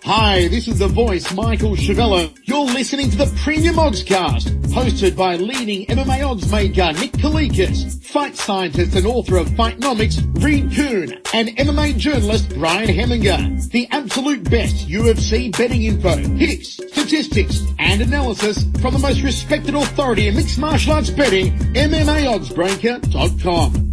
Hi, this is the voice, Michael Chavello. You're listening to the Premium Oddscast, hosted by leading MMA oddsmaker Nick Kalikas, fight scientist and author of Fightnomics, Kuhn, and MMA journalist Brian Hemminger. The absolute best UFC betting info, picks, statistics, and analysis from the most respected authority in mixed martial arts betting, MMAoddsbreaker.com.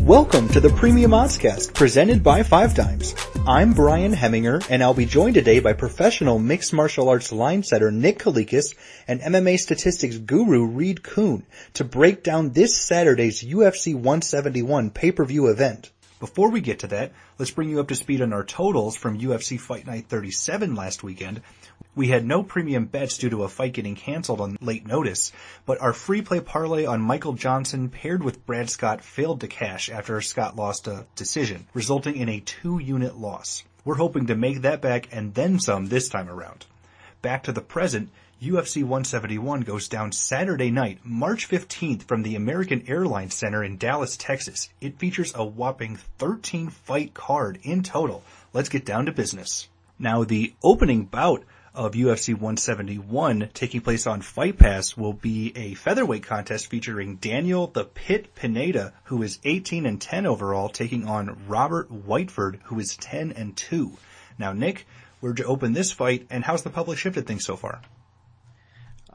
Welcome to the Premium Oddscast, presented by 5Times. I'm Brian Hemminger, and I'll be joined today by professional mixed martial arts line setter Nick Kalikas and MMA statistics guru Kuhn to break down this Saturday's UFC 171 pay-per-view event. Before we get to that, let's bring you up to speed on our totals from UFC Fight Night 37 last weekend. We had no premium bets due to a fight getting canceled on late notice, but our free play parlay on Michael Johnson paired with Brad Scott failed to cash after Scott lost a decision, resulting in a 2-unit loss. We're hoping to make that back and then some this time around. Back to the present, UFC 171 goes down Saturday night, March 15th from the American Airlines Center in Dallas, Texas. It features a whopping 13-fight card in total. Let's get down to business. Now, the opening bout of UFC 171 taking place on Fight Pass will be a featherweight contest featuring Daniel the Pit Pineda, who is 18-10 overall, taking on Robert Whiteford, who is 10-2. Now, Nick, where'd you open this fight, and how's the public shifted things so far?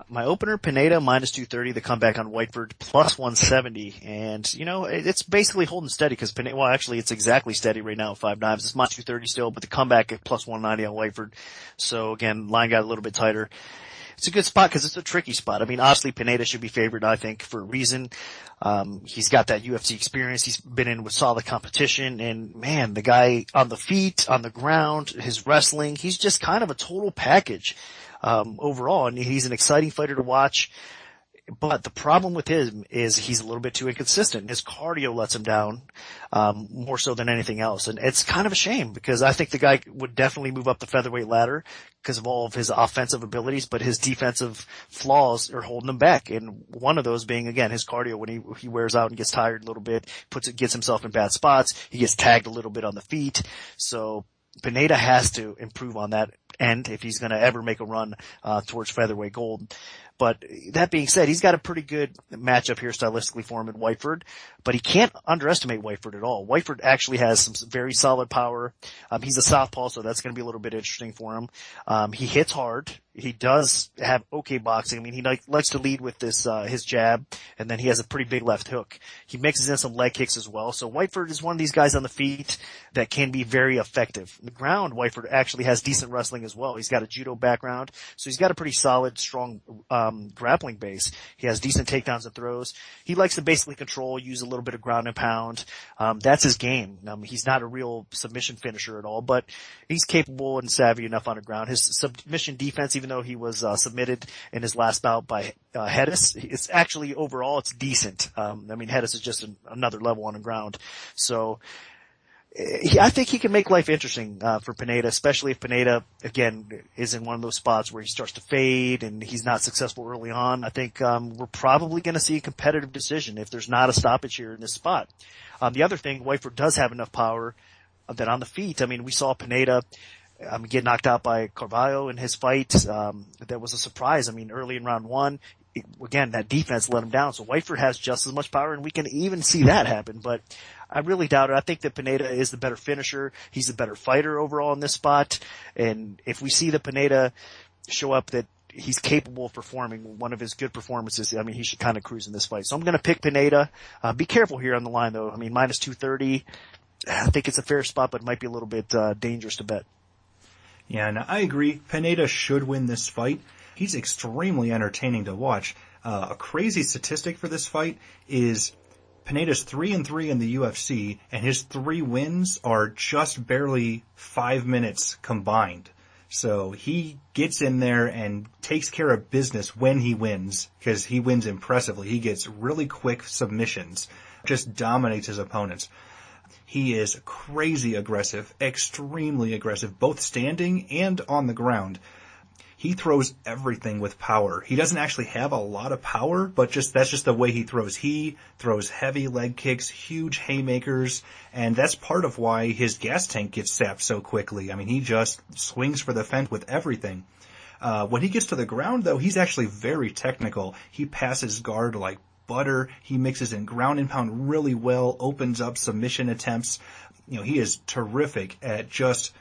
My opener, Pineda, minus 230, the comeback on Whiteford, plus 170. And, you know, it's basically holding steady because Pineda, well, actually, it's exactly steady right now at 5 It's minus 230 still, but the comeback at plus 190 on Whiteford. So, again, line got a little bit tighter. It's a good spot because it's a tricky spot. I mean, obviously, Pineda should be favored, I think, for a reason. He's got that UFC experience. He's been in with solid competition. And, man, the guy on the feet, on the ground, his wrestling, he's just kind of a total package. Overall, and he's an exciting fighter to watch. But the problem with him is he's a little bit too inconsistent. His cardio lets him down, more so than anything else. And it's kind of a shame because I think the guy would definitely move up the featherweight ladder because of all of his offensive abilities, but his defensive flaws are holding him back. And one of those being, again, his cardio when he wears out and gets tired a little bit, gets himself in bad spots. He gets tagged a little bit on the feet. So Pineda has to improve on that end if he's going to ever make a run towards featherweight gold. But that being said, he's got a pretty good matchup here stylistically for him in Whiteford, but he can't underestimate Whiteford at all. Whiteford actually has some very solid power. He's a southpaw, so that's going to be a little bit interesting for him. He hits hard. He does have okay boxing. I mean, he likes to lead with this, his jab, and then he has a pretty big left hook. He mixes in some leg kicks as well. So Whiteford is one of these guys on the feet that can be very effective. On the ground, Whiteford actually has decent wrestling as well. He's got a judo background, so he's got a pretty solid, strong, grappling base. He has decent takedowns and throws. He likes to basically control, use a little bit of ground and pound. That's his game. He's not a real submission finisher at all, but he's capable and savvy enough on the ground. His submission defense, even though he was submitted in his last bout by Hettes, it's actually overall it's decent. I mean, Hettes is just another level on the ground. So I think he can make life interesting for Pineda, especially if Pineda, again, is in one of those spots where he starts to fade and he's not successful early on. I think we're probably going to see a competitive decision if there's not a stoppage here in this spot. The other thing, Whiteford does have enough power that on the feet, I mean, we saw Pineda get knocked out by Carvalho in his fight. That was a surprise. I mean, early in round one, again, that defense let him down. So Whiteford has just as much power, and we can even see that happen. But I really doubt it. I think that Pineda is the better finisher. He's the better fighter overall in this spot. And if we see the Pineda show up that he's capable of performing one of his good performances, I mean, he should kind of cruise in this fight. So I'm going to pick Pineda. Be careful here on the line, though. I mean, minus 230. I think it's a fair spot, but it might be a little bit dangerous to bet. Yeah, and I agree. Pineda should win this fight. He's extremely entertaining to watch. A crazy statistic for this fight is Pineda's 3-3 in the UFC, and his 3 wins are just barely 5 minutes combined. So he gets in there and takes care of business when he wins, because he wins impressively. He gets really quick submissions, just dominates his opponents. He is crazy aggressive, extremely aggressive, both standing and on the ground. he throws everything with power. He doesn't actually have a lot of power, but that's just the way he throws. He throws heavy leg kicks, huge haymakers, and that's part of why his gas tank gets sapped so quickly. I mean, he just swings for the fence with everything. When he gets to the ground, though, he's actually very technical. He passes guard like butter. He mixes in ground and pound really well, opens up submission attempts. He is terrific at just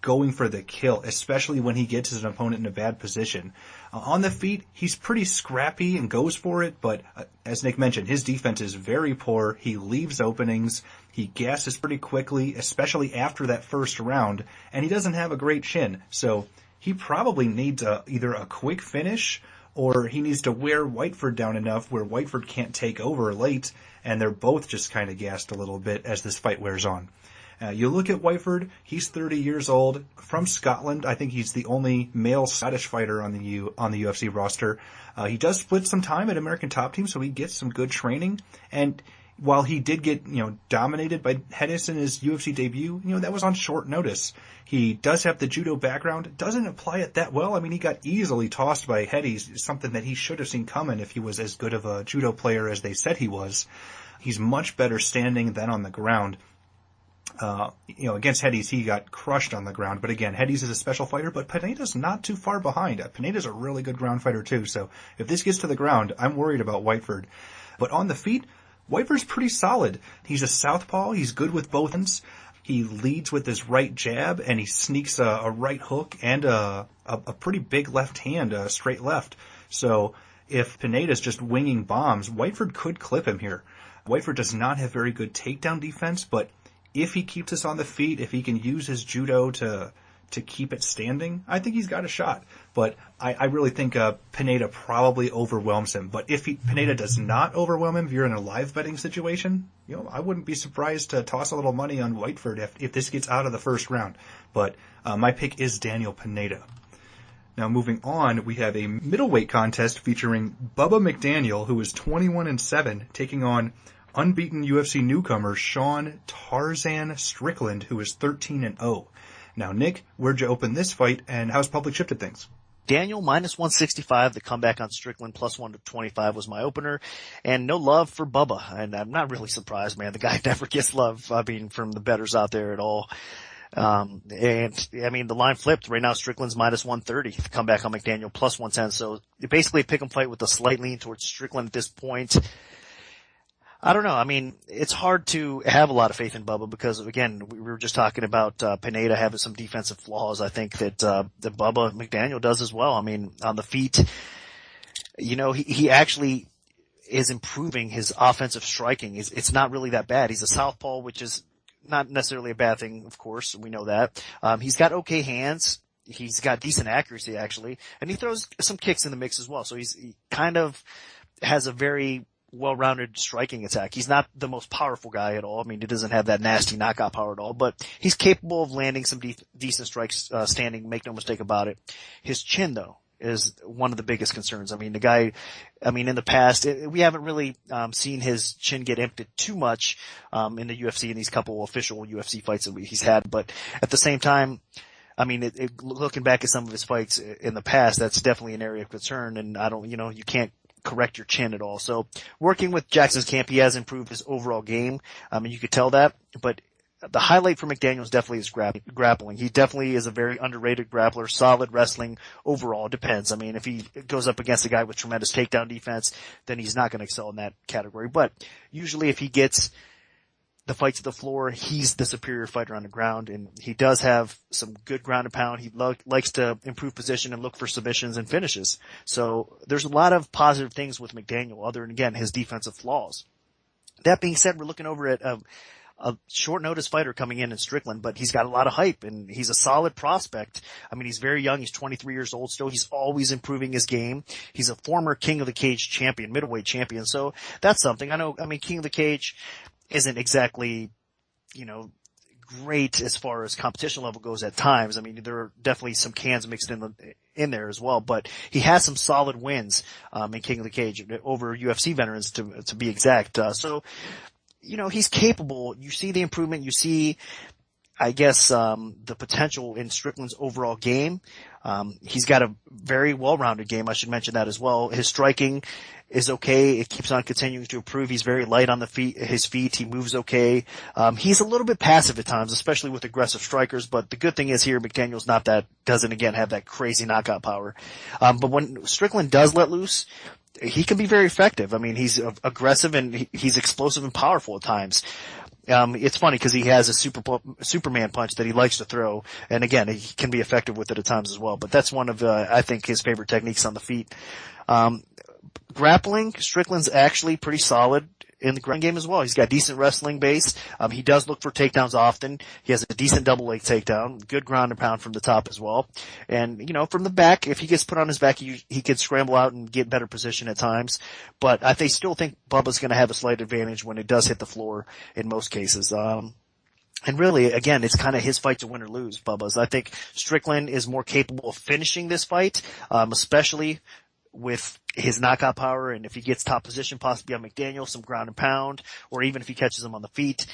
going for the kill, especially when he gets his opponent in a bad position. On the feet, he's pretty scrappy and goes for it, but as Nick mentioned, his defense is very poor. He leaves openings. He gasses pretty quickly, especially after that first round, and he doesn't have a great chin. So he probably needs either a quick finish or he needs to wear Whiteford down enough where Whiteford can't take over late, and they're both just kind of gassed a little bit as this fight wears on. You look at Whiteford, he's 30 years old, from Scotland. I think he's the only male Scottish fighter on the UFC roster. He does split some time at American Top Team, so he gets some good training. And while he did get, dominated by Hettes in his UFC debut, that was on short notice. He does have the judo background, doesn't apply it that well. I mean, he got easily tossed by Hettes, something that he should have seen coming if he was as good of a judo player as they said he was. He's much better standing than on the ground. Against Hettes, he got crushed on the ground. But again, Hettes is a special fighter, but Pineda's not too far behind. Pineda's a really good ground fighter too. So if this gets to the ground, I'm worried about Whiteford. But on the feet, Whiteford's pretty solid. He's a southpaw. He's good with both ends. He leads with his right jab, and he sneaks a right hook and a pretty big left hand, straight left. So if Pineda's just winging bombs, Whiteford could clip him here. Whiteford does not have very good takedown defense, but if he keeps us on the feet, if he can use his judo to keep it standing, I think he's got a shot. But I really think Pineda probably overwhelms him. But if Pineda does not overwhelm him, if you're in a live betting situation, I wouldn't be surprised to toss a little money on Whiteford if this gets out of the first round. But my pick is Daniel Pineda. Now moving on, we have a middleweight contest featuring Bubba McDaniel, who is 21-7, taking on unbeaten UFC newcomer Sean Tarzan Strickland, who is 13-0. Now, Nick, where'd you open this fight, and how's public shifted things? Daniel minus 165. The comeback on Strickland plus 125 was my opener, and no love for Bubba. And I'm not really surprised, man. The guy never gets love, from the bettors out there at all. The line flipped. Right now, Strickland's minus 130. The comeback on McDaniel plus 110. So basically a pick and fight with a slight lean towards Strickland at this point. I don't know. I mean, it's hard to have a lot of faith in Bubba because, again, we were just talking about Pineda having some defensive flaws. I think that Bubba McDaniel does as well. I mean, on the feet, he actually is improving his offensive striking. It's not really that bad. He's a southpaw, which is not necessarily a bad thing, of course. We know that. He's got okay hands. He's got decent accuracy, actually. And he throws some kicks in the mix as well. So he kind of has a very well-rounded striking attack. He's not the most powerful guy at all. I mean, he doesn't have that nasty knockout power at all, but he's capable of landing some decent strikes standing, make no mistake about it. His chin, though, is one of the biggest concerns. I mean, the guy, in the past, we haven't really seen his chin get emptied too much in the UFC in these couple official UFC fights that he's had, but at the same time, looking back at some of his fights in the past, that's definitely an area of concern, and you can't correct your chin at all. So working with Jackson's camp, he has improved his overall game. You could tell that, but the highlight for McDaniel is definitely his grappling. He definitely is a very underrated grappler, solid wrestling overall. Depends. If he goes up against a guy with tremendous takedown defense, then he's not going to excel in that category. But usually if he gets the fight to the floor, he's the superior fighter on the ground, and he does have some good ground and pound. He likes to improve position and look for submissions and finishes. So there's a lot of positive things with McDaniel other than, again, his defensive flaws. That being said, we're looking over at a short notice fighter coming in Strickland, but he's got a lot of hype and he's a solid prospect. He's very young. He's 23 years old still. He's always improving his game. He's a former King of the Cage champion, middleweight champion. So that's something. King of the Cage isn't exactly, great as far as competition level goes at times. There are definitely some cans mixed in there as well, but he has some solid wins, in King of the Cage over UFC veterans to be exact. So he's capable. You see the improvement. You see, I guess, the potential in Strickland's overall game. He's got a very well-rounded game. I should mention that as well. His striking is okay. It keeps on continuing to improve. He's very light on his feet. He moves okay. He's a little bit passive at times, especially with aggressive strikers, but the good thing is here, McDaniel's doesn't again have that crazy knockout power. But when Strickland does let loose, he can be very effective. I mean, he's aggressive and he's explosive and powerful at times. It's funny because he has a Superman punch that he likes to throw, and again, he can be effective with it at times as well. But that's one of, I think, his favorite techniques on the feet. Grappling, Strickland's actually pretty solid in the ground game as well. He's got decent wrestling base. He does look for takedowns often. He has a decent double leg takedown, good ground and pound from the top as well. And, from the back, if he gets put on his back, he could scramble out and get better position at times. But I still think Bubba's going to have a slight advantage when it does hit the floor in most cases. And really, again, it's kind of his fight to win or lose, Bubba's. I think Strickland is more capable of finishing this fight, especially with his knockout power, and if he gets top position, possibly on McDaniel, some ground and pound, or even if he catches him on the feet.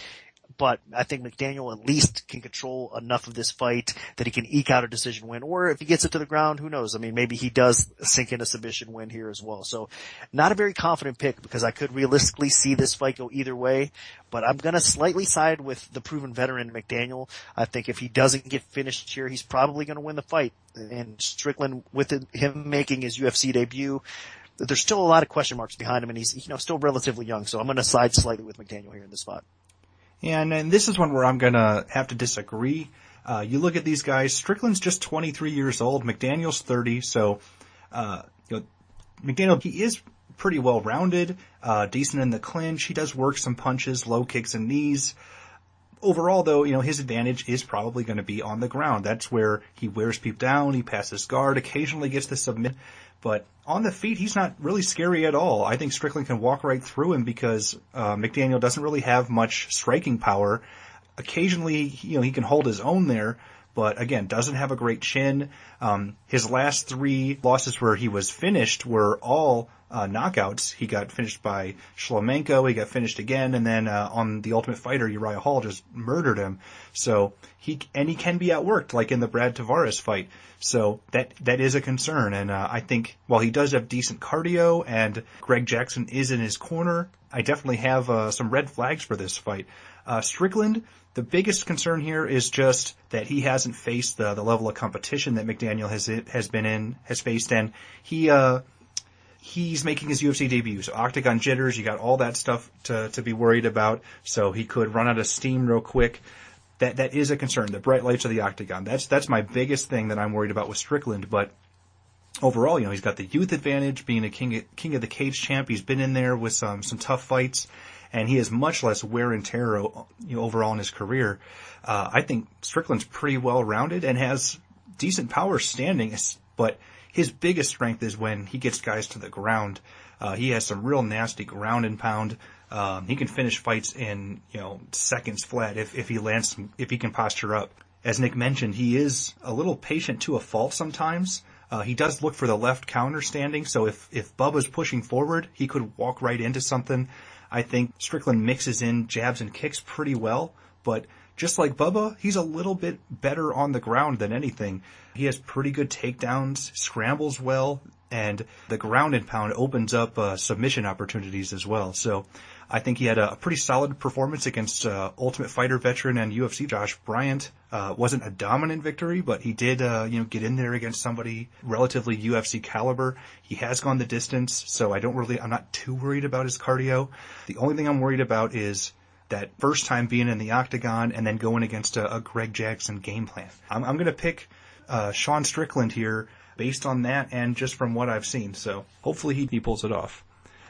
But I think McDaniel at least can control enough of this fight that he can eke out a decision win. Or if he gets it to the ground, who knows? I mean, maybe he does sink in a submission win here as well. So not a very confident pick because I could realistically see this fight go either way. But I'm going to slightly side with the proven veteran McDaniel. I think if he doesn't get finished here, he's probably going to win the fight. And Strickland, with him making his UFC debut, there's still a lot of question marks behind him, and he's still relatively young. So I'm going to side slightly with McDaniel here in this spot. Yeah, and this is one where I'm going to have to disagree. You look at these guys, Strickland's just 23 years old, McDaniel's 30, so McDaniel, he is pretty well-rounded, decent in the clinch. He does work some punches, low kicks and knees. Overall, though, his advantage is probably going to be on the ground. That's where he wears people down, he passes guard, occasionally gets the submit. But on the feet, he's not really scary at all. I think Strickland can walk right through him because McDaniel doesn't really have much striking power. Occasionally, he can hold his own there, but again, doesn't have a great chin. His last 3 losses where he was finished were all knockouts. He got finished by Shlemenko, he got finished again, and then on The Ultimate Fighter, Uriah Hall just murdered him. So he can be outworked, like in the Brad Tavares fight. So that is a concern, and I think while he does have decent cardio and Greg Jackson is in his corner, I definitely have some red flags for this fight. Strickland, the biggest concern here is just that he hasn't faced the level of competition that McDaniel has faced, and he's making his UFC debut. So octagon jitters, you got all that stuff to be worried about. So he could run out of steam real quick. That is a concern. The bright lights of the octagon. That's my biggest thing that I'm worried about with Strickland. But overall, he's got the youth advantage, being a king of the cage champ. He's been in there with some tough fights, and he has much less wear and tear, overall in his career. I think Strickland's pretty well rounded and has decent power standing, but his biggest strength is when he gets guys to the ground. He has some real nasty ground and pound. He can finish fights in, seconds flat if he can posture up. As Nick mentioned, he is a little patient to a fault sometimes. He does look for the left counter standing, so if Bubba's pushing forward, he could walk right into something. I think Strickland mixes in jabs and kicks pretty well, but just like Bubba, he's a little bit better on the ground than anything. He has pretty good takedowns, scrambles well, and the ground and pound opens up submission opportunities as well. So I think he had a pretty solid performance against Ultimate Fighter veteran and UFC Josh Bryant. Wasn't a dominant victory, but he did get in there against somebody relatively UFC caliber. He has gone the distance, so I'm not too worried about his cardio. The only thing I'm worried about is that first time being in the octagon and then going against a Greg Jackson game plan. I'm going to pick Sean Strickland here based on that and just from what I've seen. So hopefully he pulls it off.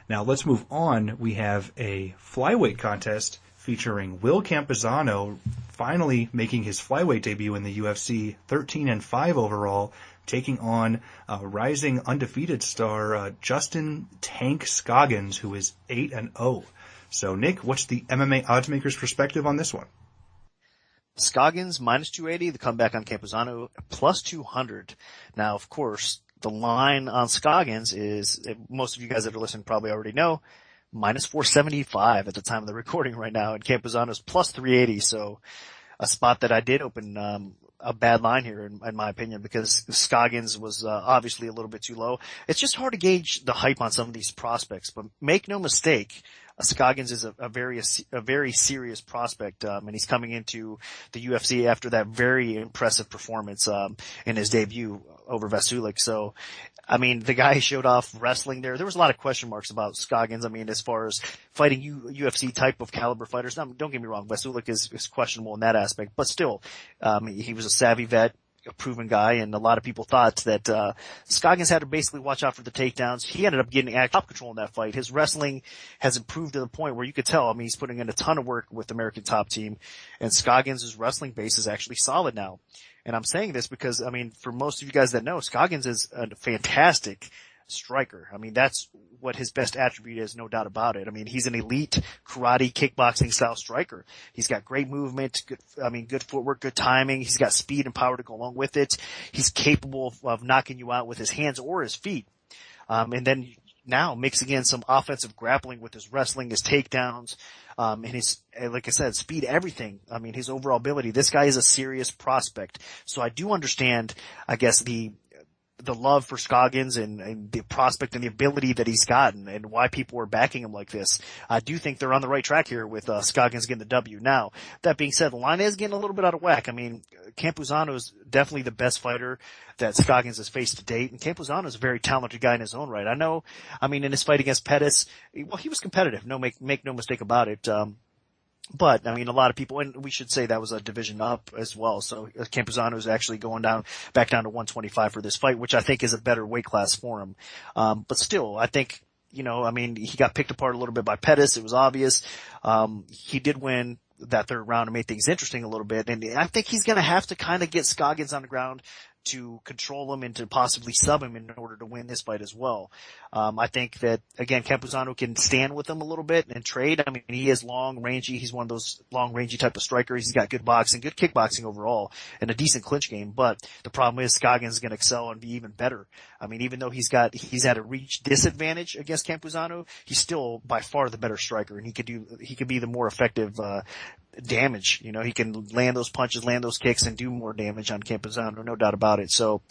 Now let's move on. We have a flyweight contest featuring Will Campuzano finally making his flyweight debut in the UFC, 13-5 overall, taking on rising undefeated star Justin Tank Scoggins, who is 8-0. So, Nick, what's the MMA oddsmaker's perspective on this one? Scoggins minus 280, the comeback on Campuzano plus 200. Now, of course, the line on Scoggins is, most of you guys that are listening probably already know, minus 475 at the time of the recording right now, and Campuzano's plus 380. So, a spot that I did open, a bad line here in my opinion, because Scoggins was, obviously a little bit too low. It's just hard to gauge the hype on some of these prospects, but make no mistake, Scoggins is a very serious prospect, and he's coming into the UFC after that very impressive performance, in his debut over Vasulik. So, I mean, the guy showed off wrestling there. There was a lot of question marks about Scoggins. I mean, as far as fighting UFC type of caliber fighters. Now, don't get me wrong, Vasulik is questionable in that aspect, but still, he was a savvy vet, a proven guy, and a lot of people thought that Scoggins had to basically watch out for the takedowns. He ended up getting top control in that fight. His wrestling has improved to the point where you could tell, I mean, he's putting in a ton of work with the American Top Team, and Scoggins' wrestling base is actually solid now. And I'm saying this because, I mean, for most of you guys that know, Scoggins is a fantastic striker. I mean, that's what his best attribute is, no doubt about it. I mean, he's an elite karate kickboxing style striker. He's got great movement, good footwork, good timing. He's got speed and power to go along with it. He's capable of knocking you out with his hands or his feet. And then now mixing in some offensive grappling with his wrestling, his takedowns, and his, like I said, speed, everything. I mean, his overall ability. This guy is a serious prospect. So I do understand, I guess, the love for Scoggins and the prospect and the ability that he's gotten and why people are backing him like this. I do think they're on the right track here with Scoggins getting the W. Now, that being said, the line is getting a little bit out of whack. I mean, Campuzano is definitely the best fighter that Scoggins has faced to date, and Campuzano is a very talented guy in his own right. I know, I mean, in his fight against Hettes, well, he was competitive. Make no mistake about it. But, I mean, a lot of people, and we should say that was a division up as well. So Campuzano is actually going back down to 125 for this fight, which I think is a better weight class for him. But still, I think, I mean, he got picked apart a little bit by Hettes. It was obvious. He did win that third round and made things interesting a little bit. And I think he's going to have to kind of get Scoggins on the ground to control him and to possibly sub him in order to win this fight as well. I think that, again, Campuzano can stand with him a little bit and trade. I mean, he is long, rangy. He's one of those long, rangy type of strikers. He's got good boxing, good kickboxing overall, and a decent clinch game. But the problem is Scoggins is going to excel and be even better. I mean, even though he's at a reach disadvantage against Campuzano, he's still by far the better striker, and he could be the more effective, damage. He can land those punches, land those kicks, and do more damage on Campuzano, no doubt about it. So,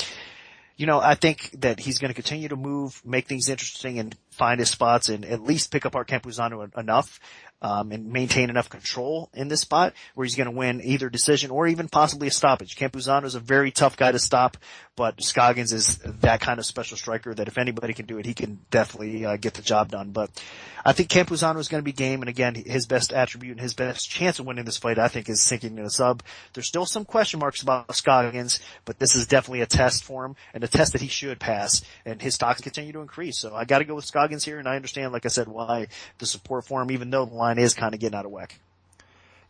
I think that he's going to continue to move, make things interesting, and find his spots, and at least pick apart Campuzano enough, and maintain enough control in this spot where he's going to win either decision or even possibly a stoppage. Campuzano is a very tough guy to stop, but Scoggins is that kind of special striker that if anybody can do it, he can definitely get the job done. But I think Campuzano is going to be game, and again, his best attribute and his best chance of winning this fight, I think, is sinking in a sub. There's still some question marks about Scoggins, but this is definitely a test for him, and a test that he should pass, and his stocks continue to increase. So I got to go with Scoggins here, and I understand, like I said, why the support for him, even though the line is kind of getting out of whack.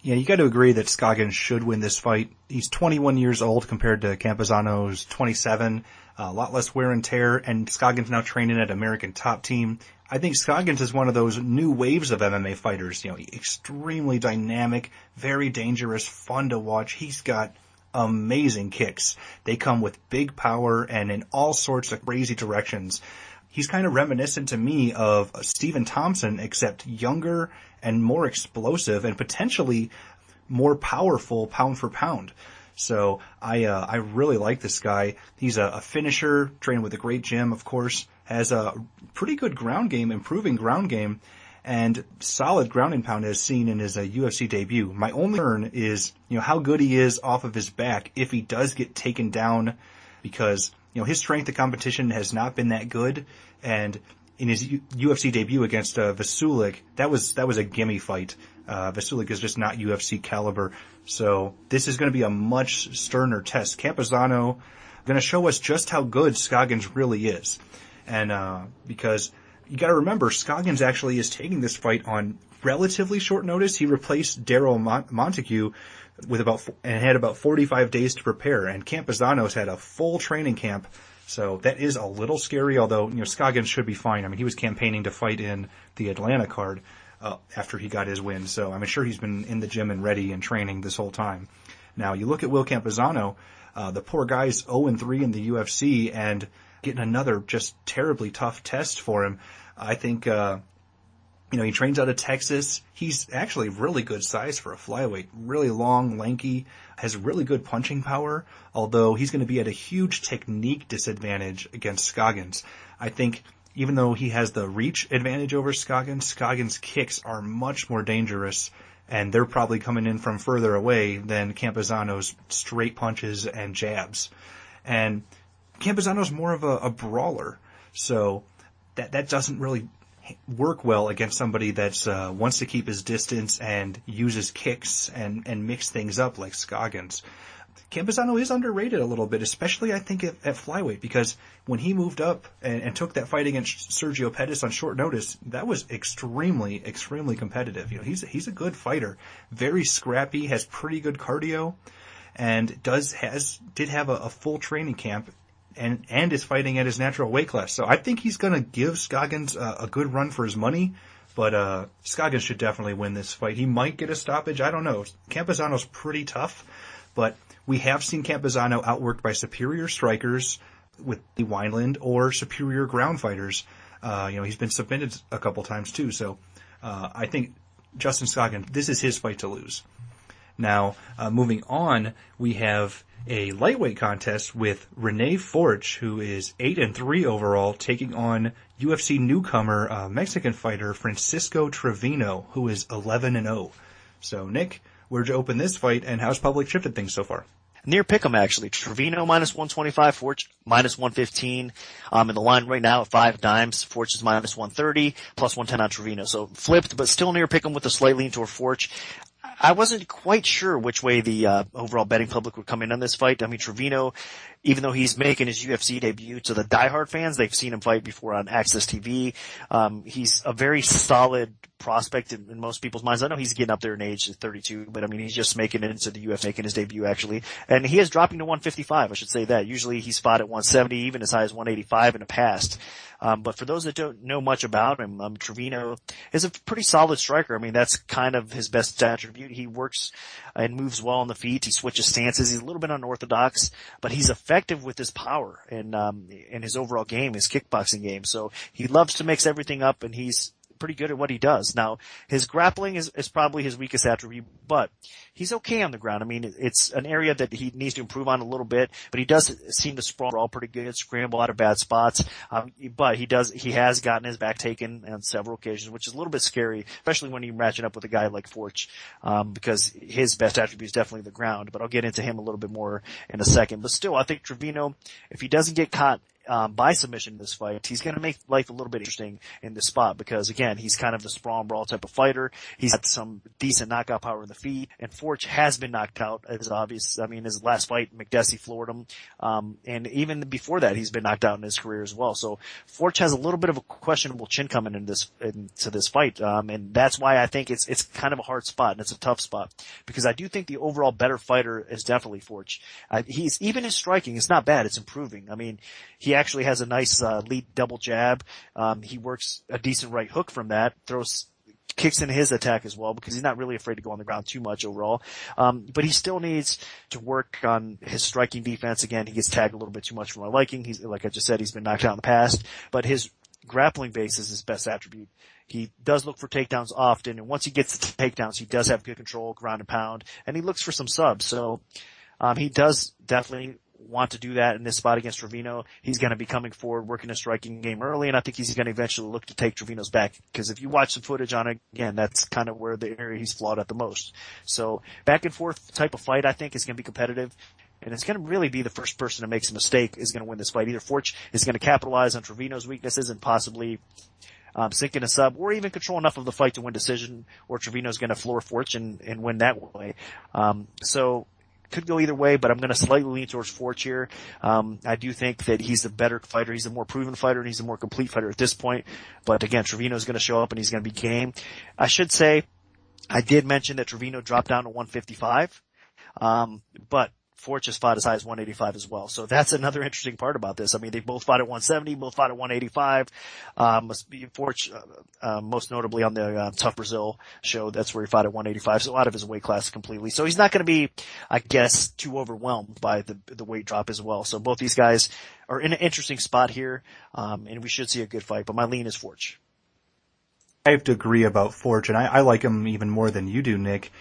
Yeah, you got to agree that Scoggins should win this fight. He's 21 years old compared to Campuzano's 27, a lot less wear and tear, and Scoggins now training at American Top Team. I think Scoggins is one of those new waves of MMA fighters, extremely dynamic, very dangerous, fun to watch. He's got amazing kicks. They come with big power and in all sorts of crazy directions. He's kind of reminiscent to me of Stephen Thompson, except younger and more explosive and potentially more powerful pound for pound. So I really like this guy. He's a finisher, trained with a great gym, of course, has a pretty good ground game, improving ground game, and solid ground and pound as seen in his UFC debut. My only concern is, how good he is off of his back if he does get taken down, because, his strength of competition has not been that good, and in his UFC debut against Vasulik, that was a gimme fight. Vasulik is just not UFC caliber, so this is going to be a much sterner test. Campuzano going to show us just how good Scoggins really is, and because you got to remember, Scoggins actually is taking this fight on relatively short notice. He replaced Daryl Montague and had about 45 days to prepare, and Campuzano's had a full training camp. So that is a little scary, although, Scoggins should be fine. I mean, he was campaigning to fight in the Atlanta card after he got his win. So I'm sure he's been in the gym and ready and training this whole time. Now, you look at Will Campuzano, the poor guy's 0-3 in the UFC and getting another just terribly tough test for him. I think He trains out of Texas. He's actually really good size for a flyweight. Really long, lanky, has really good punching power, although he's going to be at a huge technique disadvantage against Scoggins. I think even though he has the reach advantage over Scoggins, Scoggins' kicks are much more dangerous, and they're probably coming in from further away than Campuzano's straight punches and jabs. And Campuzano's more of a brawler, so that doesn't really work well against somebody that's wants to keep his distance and uses kicks and mix things up like Scoggins. Campuzano is underrated a little bit, especially I think at flyweight, because when he moved up and took that fight against Sergio Pettis on short notice, that was extremely, extremely competitive. He's a good fighter, very scrappy, has pretty good cardio, and did have a full training camp. And is fighting at his natural weight class. So I think he's going to give Scoggins a good run for his money, but Scoggins should definitely win this fight. He might get a stoppage. I don't know. Campuzano's pretty tough, but we have seen Campuzano outworked by superior strikers with the Wineland or superior ground fighters. He's been submitted a couple times too. So I think Justin Scoggins, this is his fight to lose. Now, moving on, we have a lightweight contest with Rene Forche, who is 8-3 overall, taking on UFC newcomer Mexican fighter Francisco Trevino, who is 11-0. So, Nick, where'd you open this fight, and how's public shifted things so far? Near pick'em, actually. Trevino minus 125, Forche minus 115. In the line right now at 5 dimes, Forche is minus 130, plus 110 on Trevino. So flipped, but still near pick'em with a slight lean toward Forche. I wasn't quite sure which way the overall betting public would come in on this fight. I mean, Trevino, even though he's making his UFC debut, to the diehard fans, they've seen him fight before on Access TV. He's a very solid prospect in most people's minds. I know he's getting up there in age at 32, but I mean, he's just making it into the UFC, making his debut actually. And he is dropping to 155, I should say that. Usually he's fought at 170, even as high as 185 in the past. But for those that don't know much about him, Trevino is a pretty solid striker. I mean, that's kind of his best attribute. He works and moves well on the feet. He switches stances. He's a little bit unorthodox, but he's effective with his power and his overall game, his kickboxing game. So he loves to mix everything up, and he's pretty good at what he does. Now, his grappling is probably his weakest attribute, but he's okay on the ground. I mean, it's an area that he needs to improve on a little bit, but he does seem to sprawl pretty good, scramble out of bad spots. But he has gotten his back taken on several occasions, which is a little bit scary, especially when you're matching up with a guy like Forche, because his best attribute is definitely the ground, but I'll get into him a little bit more in a second. But still, I think Trevino, if he doesn't get caught by submission in this fight, he's going to make life a little bit interesting in this spot because, again, he's kind of the sprawl and brawl type of fighter. He's got some decent knockout power in the feet, and Forche has been knocked out, as obvious. I mean, his last fight, McDessie floored him, and even before that, he's been knocked out in his career as well. So Forche has a little bit of a questionable chin coming into this fight, and that's why I think it's kind of a hard spot, and it's a tough spot, because I do think the overall better fighter is definitely Forche. Even his striking is not bad. It's improving. I mean, he actually has a nice lead double jab. He works a decent right hook from that, kicks in his attack as well because he's not really afraid to go on the ground too much overall. But he still needs to work on his striking defense. Again, he gets tagged a little bit too much for my liking. He's, like I just said, he's been knocked out in the past, but his grappling base is his best attribute. He does look for takedowns often, and once he gets to takedowns, he does have good control, ground and pound, and he looks for some subs. So he does definitely want to do that in this spot against Trevino. He's going to be coming forward, working a striking game early, and I think he's going to eventually look to take Trevino's back, because if you watch some footage on it, again, that's kind of where the area he's flawed at the most. So back and forth type of fight, I think, is going to be competitive, and it's going to really be the first person to make a mistake is going to win this fight. Either Forche is going to capitalize on Trevino's weaknesses and possibly sink in a sub, or even control enough of the fight to win decision, or Trevino's going to floor Forche and win that way. So could go either way, but I'm going to slightly lean towards Forche here. I do think that he's the better fighter. He's a more proven fighter, and he's a more complete fighter at this point. But again, Trevino's going to show up, and he's going to be game. I should say, I did mention that Trevino dropped down to 155, but Forche has fought as high as 185 as well. So that's another interesting part about this. I mean, they both fought at 170, both fought at 185. Forche, most notably on the Tough Brazil show, that's where he fought at 185, so out of his weight class completely. So he's not going to be, I guess, too overwhelmed by the weight drop as well. So both these guys are in an interesting spot here, and we should see a good fight, but my lean is Forche. I have to agree about Forche, and I like him even more than you do, Nick.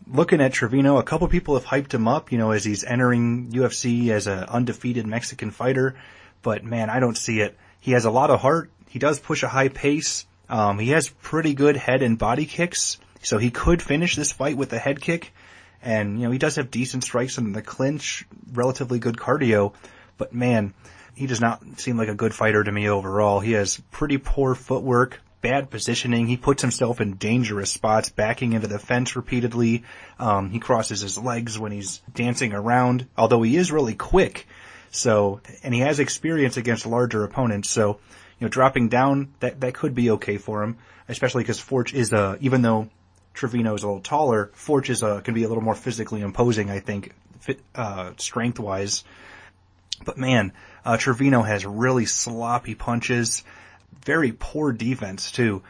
Looking at Trevino, a couple people have hyped him up, as he's entering UFC as an undefeated Mexican fighter. But man, I don't see it. He has a lot of heart. He does push a high pace. He has pretty good head and body kicks, so he could finish this fight with a head kick. And, he does have decent strikes in the clinch, relatively good cardio. But man, he does not seem like a good fighter to me overall. He has pretty poor footwork, bad positioning. He puts himself in dangerous spots, backing into the fence repeatedly. He crosses his legs when he's dancing around, although he is really quick. So, and he has experience against larger opponents. So, dropping down, that could be okay for him, especially because Forche is even though Trevino is a little taller, Forche is can be a little more physically imposing, I think, strength-wise. But man, Trevino has really sloppy punches, very poor defense too,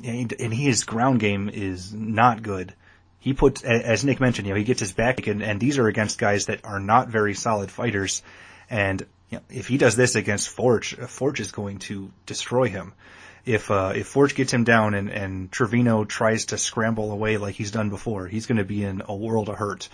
and his ground game is not good. He puts, as Nick mentioned, he gets his back, and these are against guys that are not very solid fighters. And if he does this against Forche, Forche is going to destroy him. If Forche gets him down and Trevino tries to scramble away like he's done before, he's going to be in a world of hurt.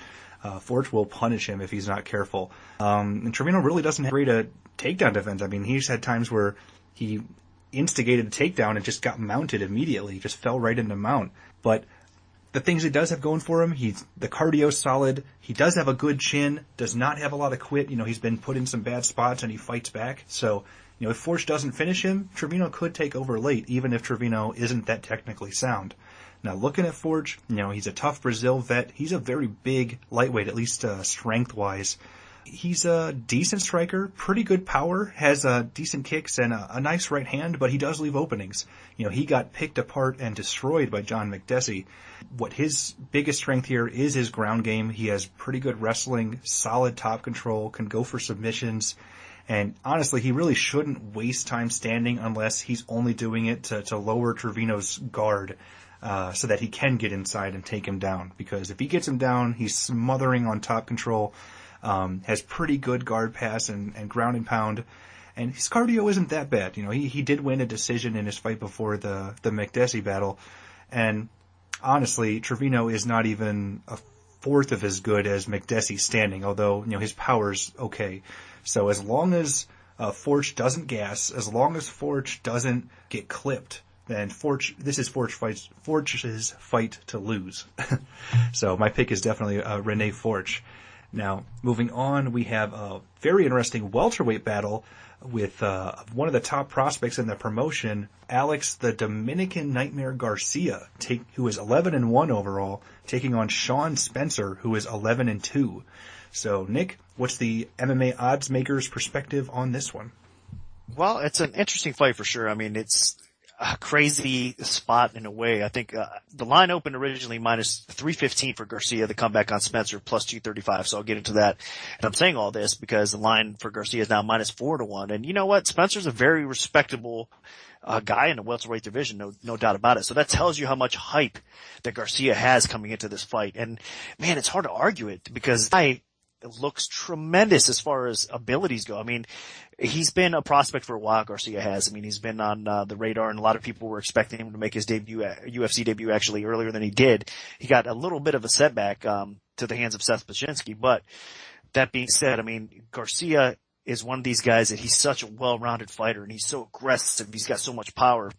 Forche will punish him if he's not careful. And Trevino really doesn't have great takedown defense. I mean, he's had times where he instigated a takedown and just got mounted immediately, just fell right into mount. But the things he does have going for him, the cardio's solid. He does have a good chin, does not have a lot of quit. He's been put in some bad spots and he fights back. So, if Forche doesn't finish him, Trevino could take over late, even if Trevino isn't that technically sound. Now, looking at Forche, he's a tough Brazil vet. He's a very big lightweight, at least strength-wise. He's a decent striker, pretty good power, has decent kicks and a nice right hand, but he does leave openings. He got picked apart and destroyed by John McDessie. What his biggest strength here is his ground game. He has pretty good wrestling, solid top control, can go for submissions. And honestly, he really shouldn't waste time standing unless he's only doing it to lower Trevino's guard, so that he can get inside and take him down. Because if he gets him down, he's smothering on top control, has pretty good guard pass and ground and pound. And his cardio isn't that bad. He did win a decision in his fight before the McDessie battle. And honestly, Trevino is not even a fourth of as good as McDessie standing, although, his power's okay. So as long as Forche doesn't gas, as long as Forche doesn't get clipped, then this is Forche's fight to lose. So my pick is definitely Rene Forche. Now, moving on, we have a very interesting welterweight battle with one of the top prospects in the promotion, Alex the Dominican Nightmare Garcia, who is 11-1 overall, taking on Sean Spencer, who is 11-2. So, Nick, what's the MMA odds maker's perspective on this one? Well, it's an interesting fight for sure. I mean, it's a crazy spot in a way. I think the line opened originally minus 315 for Garcia, the comeback on Spencer plus 235. So I'll get into that. And I'm saying all this because the line for Garcia is now minus 4-1. And you know what? Spencer's a very respectable guy in the welterweight division, no doubt about it. So that tells you how much hype that Garcia has coming into this fight. And man, it's hard to argue it because it looks tremendous as far as abilities go. I mean, he's been a prospect for a while, Garcia has. I mean, he's been on the radar, and a lot of people were expecting him to make his UFC debut actually earlier than he did. He got a little bit of a setback to the hands of Seth Pachinski, but that being said, I mean, Garcia is one of these guys that he's such a well-rounded fighter, and he's so aggressive. He's got so much power.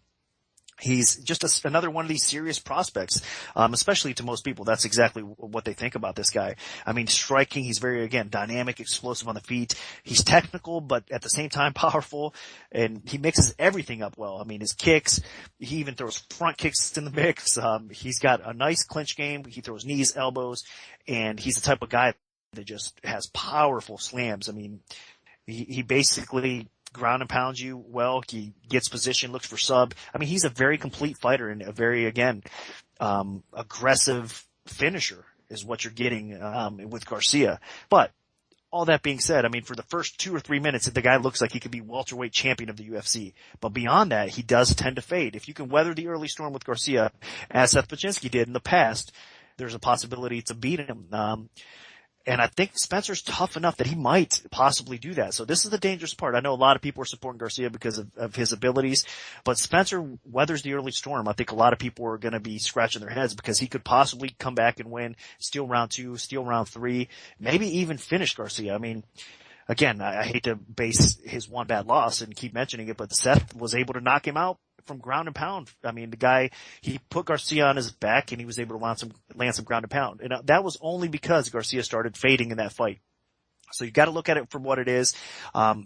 He's just another one of these serious prospects, especially to most people. That's exactly what they think about this guy. I mean, striking, he's very, again, dynamic, explosive on the feet. He's technical, but at the same time powerful, and he mixes everything up well. I mean, his kicks, he even throws front kicks in the mix. He's got a nice clinch game. He throws knees, elbows, and he's the type of guy that just has powerful slams. I mean, he basically ground and pounds you well. He gets position, looks for sub. I mean, he's a very complete fighter and a very, again, aggressive finisher is what you're getting with Garcia. But all that being said, I mean, for the first 2 or 3 minutes, the guy looks like he could be welterweight champion of the UFC. But beyond that, he does tend to fade. If you can weather the early storm with Garcia, as Seth Pachinski did in the past, there's a possibility to beat him. And I think Spencer's tough enough that he might possibly do that. So this is the dangerous part. I know a lot of people are supporting Garcia because of his abilities, but Spencer weathers the early storm. I think a lot of people are going to be scratching their heads because he could possibly come back and win, steal round 2, steal round 3, maybe even finish Garcia. I mean, again, I hate to base his one bad loss and keep mentioning it, but Seth was able to knock him out from ground and pound. I mean, the guy, he put Garcia on his back and he was able to land some ground and pound. And that was only because Garcia started fading in that fight. So you gotta look at it for what it is.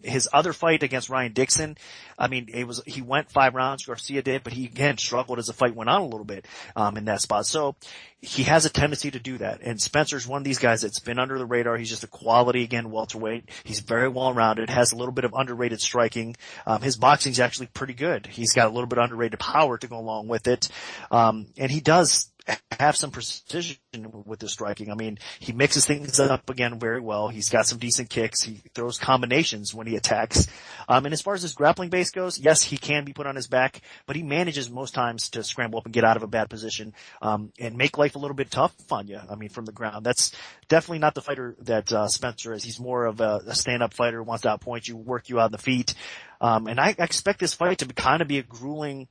His other fight against Ryan Dixon, I mean, he went 5 rounds, Garcia did, but he again struggled as the fight went on a little bit, in that spot. So he has a tendency to do that. And Spencer's one of these guys that's been under the radar. He's just a quality, again, welterweight. He's very well rounded, has a little bit of underrated striking. His boxing's actually pretty good. He's got a little bit of underrated power to go along with it. And he does have some precision with his striking. I mean, he mixes things up again very well. He's got some decent kicks. He throws combinations when he attacks. And as far as his grappling base goes, yes, he can be put on his back, but he manages most times to scramble up and get out of a bad position, and make life a little bit tough on you. I mean, from the ground. That's definitely not the fighter that, Spencer is. He's more of a stand-up fighter, wants to outpoint you, work you out on the feet. And I expect this fight to kind of be a grueling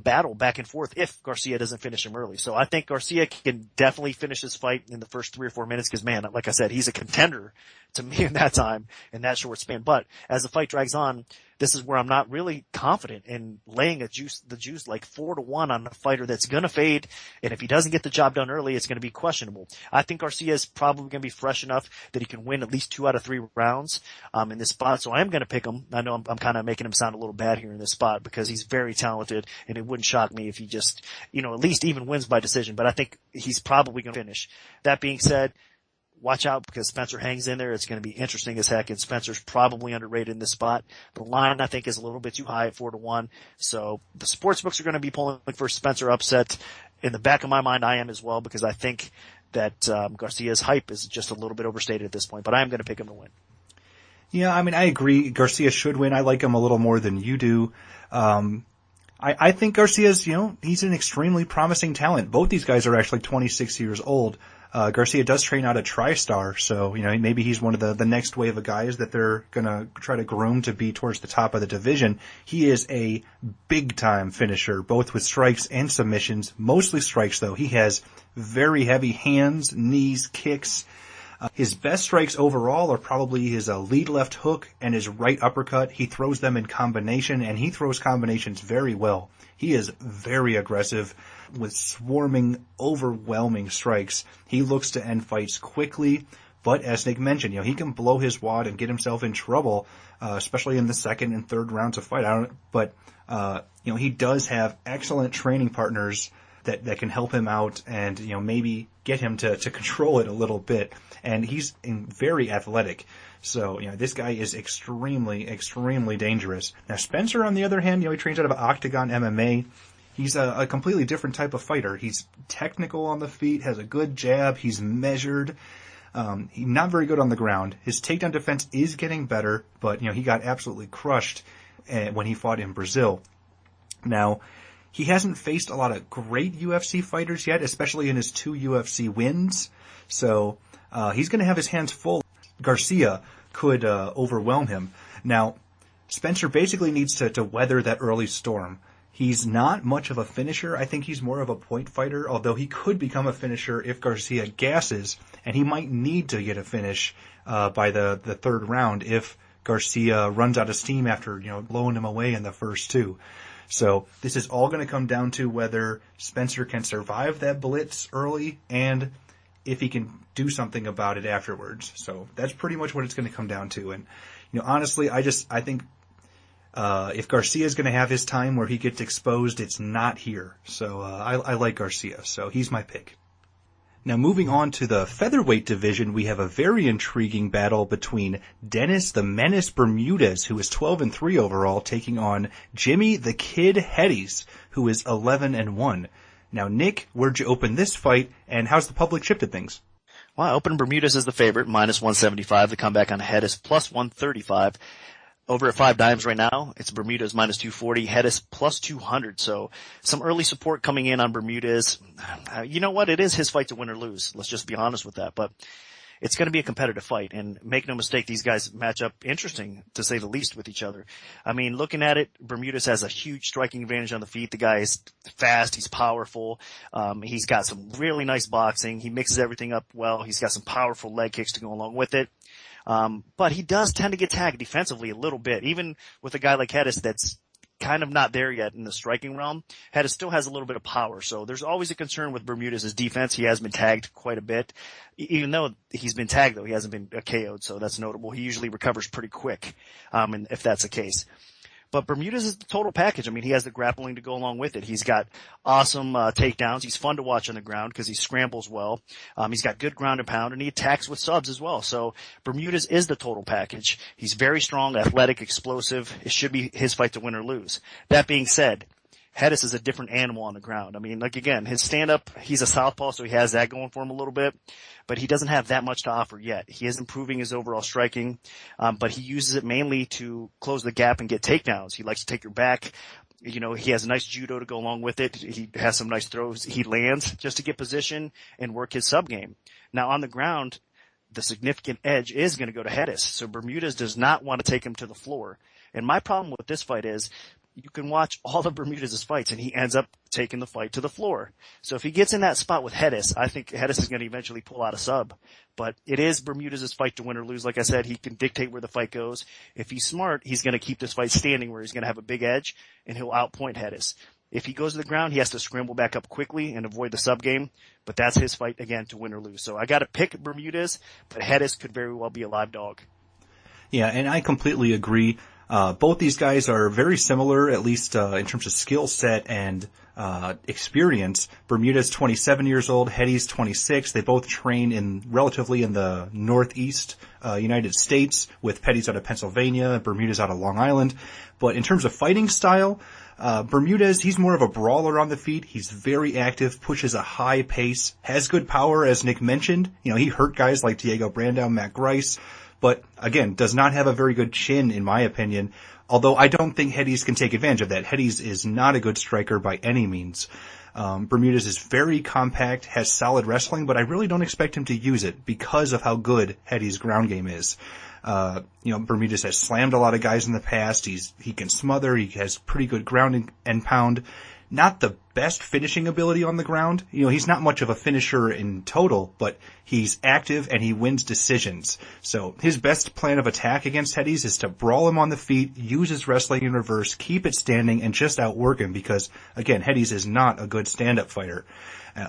battle back and forth if Garcia doesn't finish him early. So I think Garcia can definitely finish this fight in the first 3 or 4 minutes because, man, like I said, he's a contender to me in that time, in that short span. But as the fight drags on, this is where I'm not really confident in laying the juice like 4-1 on a fighter that's going to fade. And if he doesn't get the job done early, it's going to be questionable. I think Garcia is probably going to be fresh enough that he can win at least 2 out of 3 rounds, in this spot. So I am going to pick him. I know I'm kind of making him sound a little bad here in this spot because he's very talented and it wouldn't shock me if he just, at least even wins by decision, but I think he's probably going to finish. That being said, watch out because Spencer hangs in there. It's going to be interesting as heck, and Spencer's probably underrated in this spot. The line, I think, is a little bit too high at 4-1. So the sports books are going to be pulling for Spencer upset. In the back of my mind, I am as well because I think that Garcia's hype is just a little bit overstated at this point, but I am going to pick him to win. Yeah, I mean, I agree. Garcia should win. I like him a little more than you do. I think Garcia's, he's an extremely promising talent. Both these guys are actually 26 years old. Garcia does train out of TriStar, so, maybe he's one of the next wave of guys that they're gonna try to groom to be towards the top of the division. He is a big-time finisher, both with strikes and submissions. Mostly strikes, though. He has very heavy hands, knees, kicks. His best strikes overall are probably his lead left hook and his right uppercut. He throws them in combination, and he throws combinations very well. He is very aggressive with swarming, overwhelming strikes. He looks to end fights quickly, but as Nick mentioned, he can blow his wad and get himself in trouble, especially in the second and third rounds of fight. He does have excellent training partners that can help him out and, maybe get him to control it a little bit. And he's very athletic. So, this guy is extremely, extremely dangerous. Now, Spencer, on the other hand, he trains out of Octagon MMA. He's a completely different type of fighter. He's technical on the feet, has a good jab, he's measured. He's not very good on the ground. His takedown defense is getting better, but, he got absolutely crushed when he fought in Brazil. Now, he hasn't faced a lot of great UFC fighters yet, especially in his 2 UFC wins. So, he's going to have his hands full. Garcia could overwhelm him. Now, Spencer basically needs to weather that early storm. He's not much of a finisher. I think he's more of a point fighter, although he could become a finisher if Garcia gasses, and he might need to get a finish by the third round if Garcia runs out of steam after blowing him away in the first 2. So this is all going to come down to whether Spencer can survive that blitz early and if he can do something about it afterwards. So that's pretty much what it's going to come down to. And, honestly, I think if Garcia is going to have his time where he gets exposed, it's not here. So I like Garcia. So he's my pick. Now, moving on to the featherweight division, we have a very intriguing battle between Dennis the Menace Bermudez, who is 12-3 overall, taking on Jimmy the Kid Hettes, who is 11-1. Now, Nick, where'd you open this fight, and how's the public shipped at things? Well, I opened Bermudez as the favorite, -175. The comeback on Hettes, +135. Over at 5 dimes right now, it's Bermudez -240, Hettes +200. So some early support coming in on Bermudez. You know what? It is his fight to win or lose. Let's just be honest with that. But it's going to be a competitive fight. And make no mistake, these guys match up interesting, to say the least, with each other. I mean, looking at it, Bermudez has a huge striking advantage on the feet. The guy is fast. He's powerful. He's got some really nice boxing. He mixes everything up well. He's got some powerful leg kicks to go along with it. But he does tend to get tagged defensively a little bit, even with a guy like Hettes that's kind of not there yet in the striking realm. Hettes still has a little bit of power, so there's always a concern with Bermudez's defense. He has been tagged quite a bit. Even though he's been tagged, though, he hasn't been KO'd, so that's notable. He usually recovers pretty quick, and if that's the case. But Bermudez is the total package. I mean, he has the grappling to go along with it. He's got awesome takedowns. He's fun to watch on the ground because he scrambles well. He's got good ground and pound, and he attacks with subs as well. So Bermudez is the total package. He's very strong, athletic, explosive. It should be his fight to win or lose. That being said, Hettes is a different animal on the ground. I mean, like, again, his stand-up, he's a southpaw, so he has that going for him a little bit, but he doesn't have that much to offer yet. He is improving his overall striking, but he uses it mainly to close the gap and get takedowns. He likes to take your back. You know, he has nice judo to go along with it. He has some nice throws he lands just to get position and work his sub game. Now, on the ground, the significant edge is going to go to Hettes, so Bermudez does not want to take him to the floor. And my problem with this fight is, you can watch all of Bermudez's fights, and he ends up taking the fight to the floor. So if he gets in that spot with Hettes, I think Hettes is going to eventually pull out a sub. But it is Bermudez's fight to win or lose. Like I said, he can dictate where the fight goes. If he's smart, he's going to keep this fight standing where he's going to have a big edge, and he'll outpoint Hettes. If he goes to the ground, he has to scramble back up quickly and avoid the sub game. But that's his fight, again, to win or lose. So I got to pick Bermudez, but Hettes could very well be a live dog. Yeah, and I completely agree. Both these guys are very similar, at least in terms of skill set and experience. Bermudez 27 years old, Hettes 26. They both train relatively in the northeast United States, with Hettes out of Pennsylvania, Bermudez out of Long Island. But in terms of fighting style, Bermudez, he's more of a brawler on the feet. He's very active, pushes a high pace, has good power, as Nick mentioned. You know, he hurt guys like Diego Brandao, Matt Grice. But again, does not have a very good chin, in my opinion, although I don't think Hettes can take advantage of that. Hettes is not a good striker by any means. Bermudez is very compact, has solid wrestling, but I really don't expect him to use it because of how good Hettes' ground game is. Bermudez has slammed a lot of guys in the past. He can smother. He has pretty good ground and pound. Not the best finishing ability on the ground. You know, he's not much of a finisher in total, but he's active and he wins decisions. So his best plan of attack against Hettes is to brawl him on the feet, use his wrestling in reverse, keep it standing, and just outwork him because, again, Hettes is not a good stand-up fighter.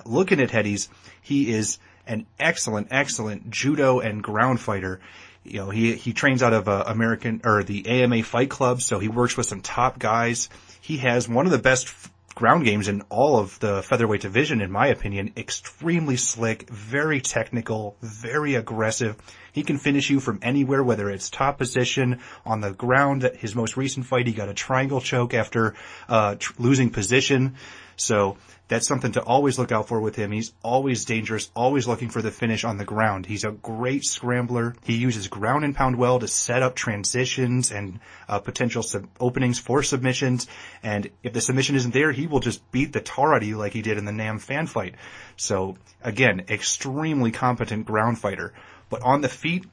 Looking at Hettes, he is an excellent judo and ground fighter. You know, he trains out of the AMA Fight Club, so he works with some top guys. He has one of the best ground games in all of the featherweight division, in my opinion. Extremely slick, very technical, very aggressive. He can finish you from anywhere, whether it's top position, on the ground. His most recent fight, he got a triangle choke after losing position. So that's something to always look out for with him. He's always dangerous, always looking for the finish on the ground. He's a great scrambler. He uses ground and pound well to set up transitions and potential openings for submissions. And if the submission isn't there, he will just beat the tar out of you like he did in the Nam fan fight. So again, extremely competent ground fighter. But on the feet,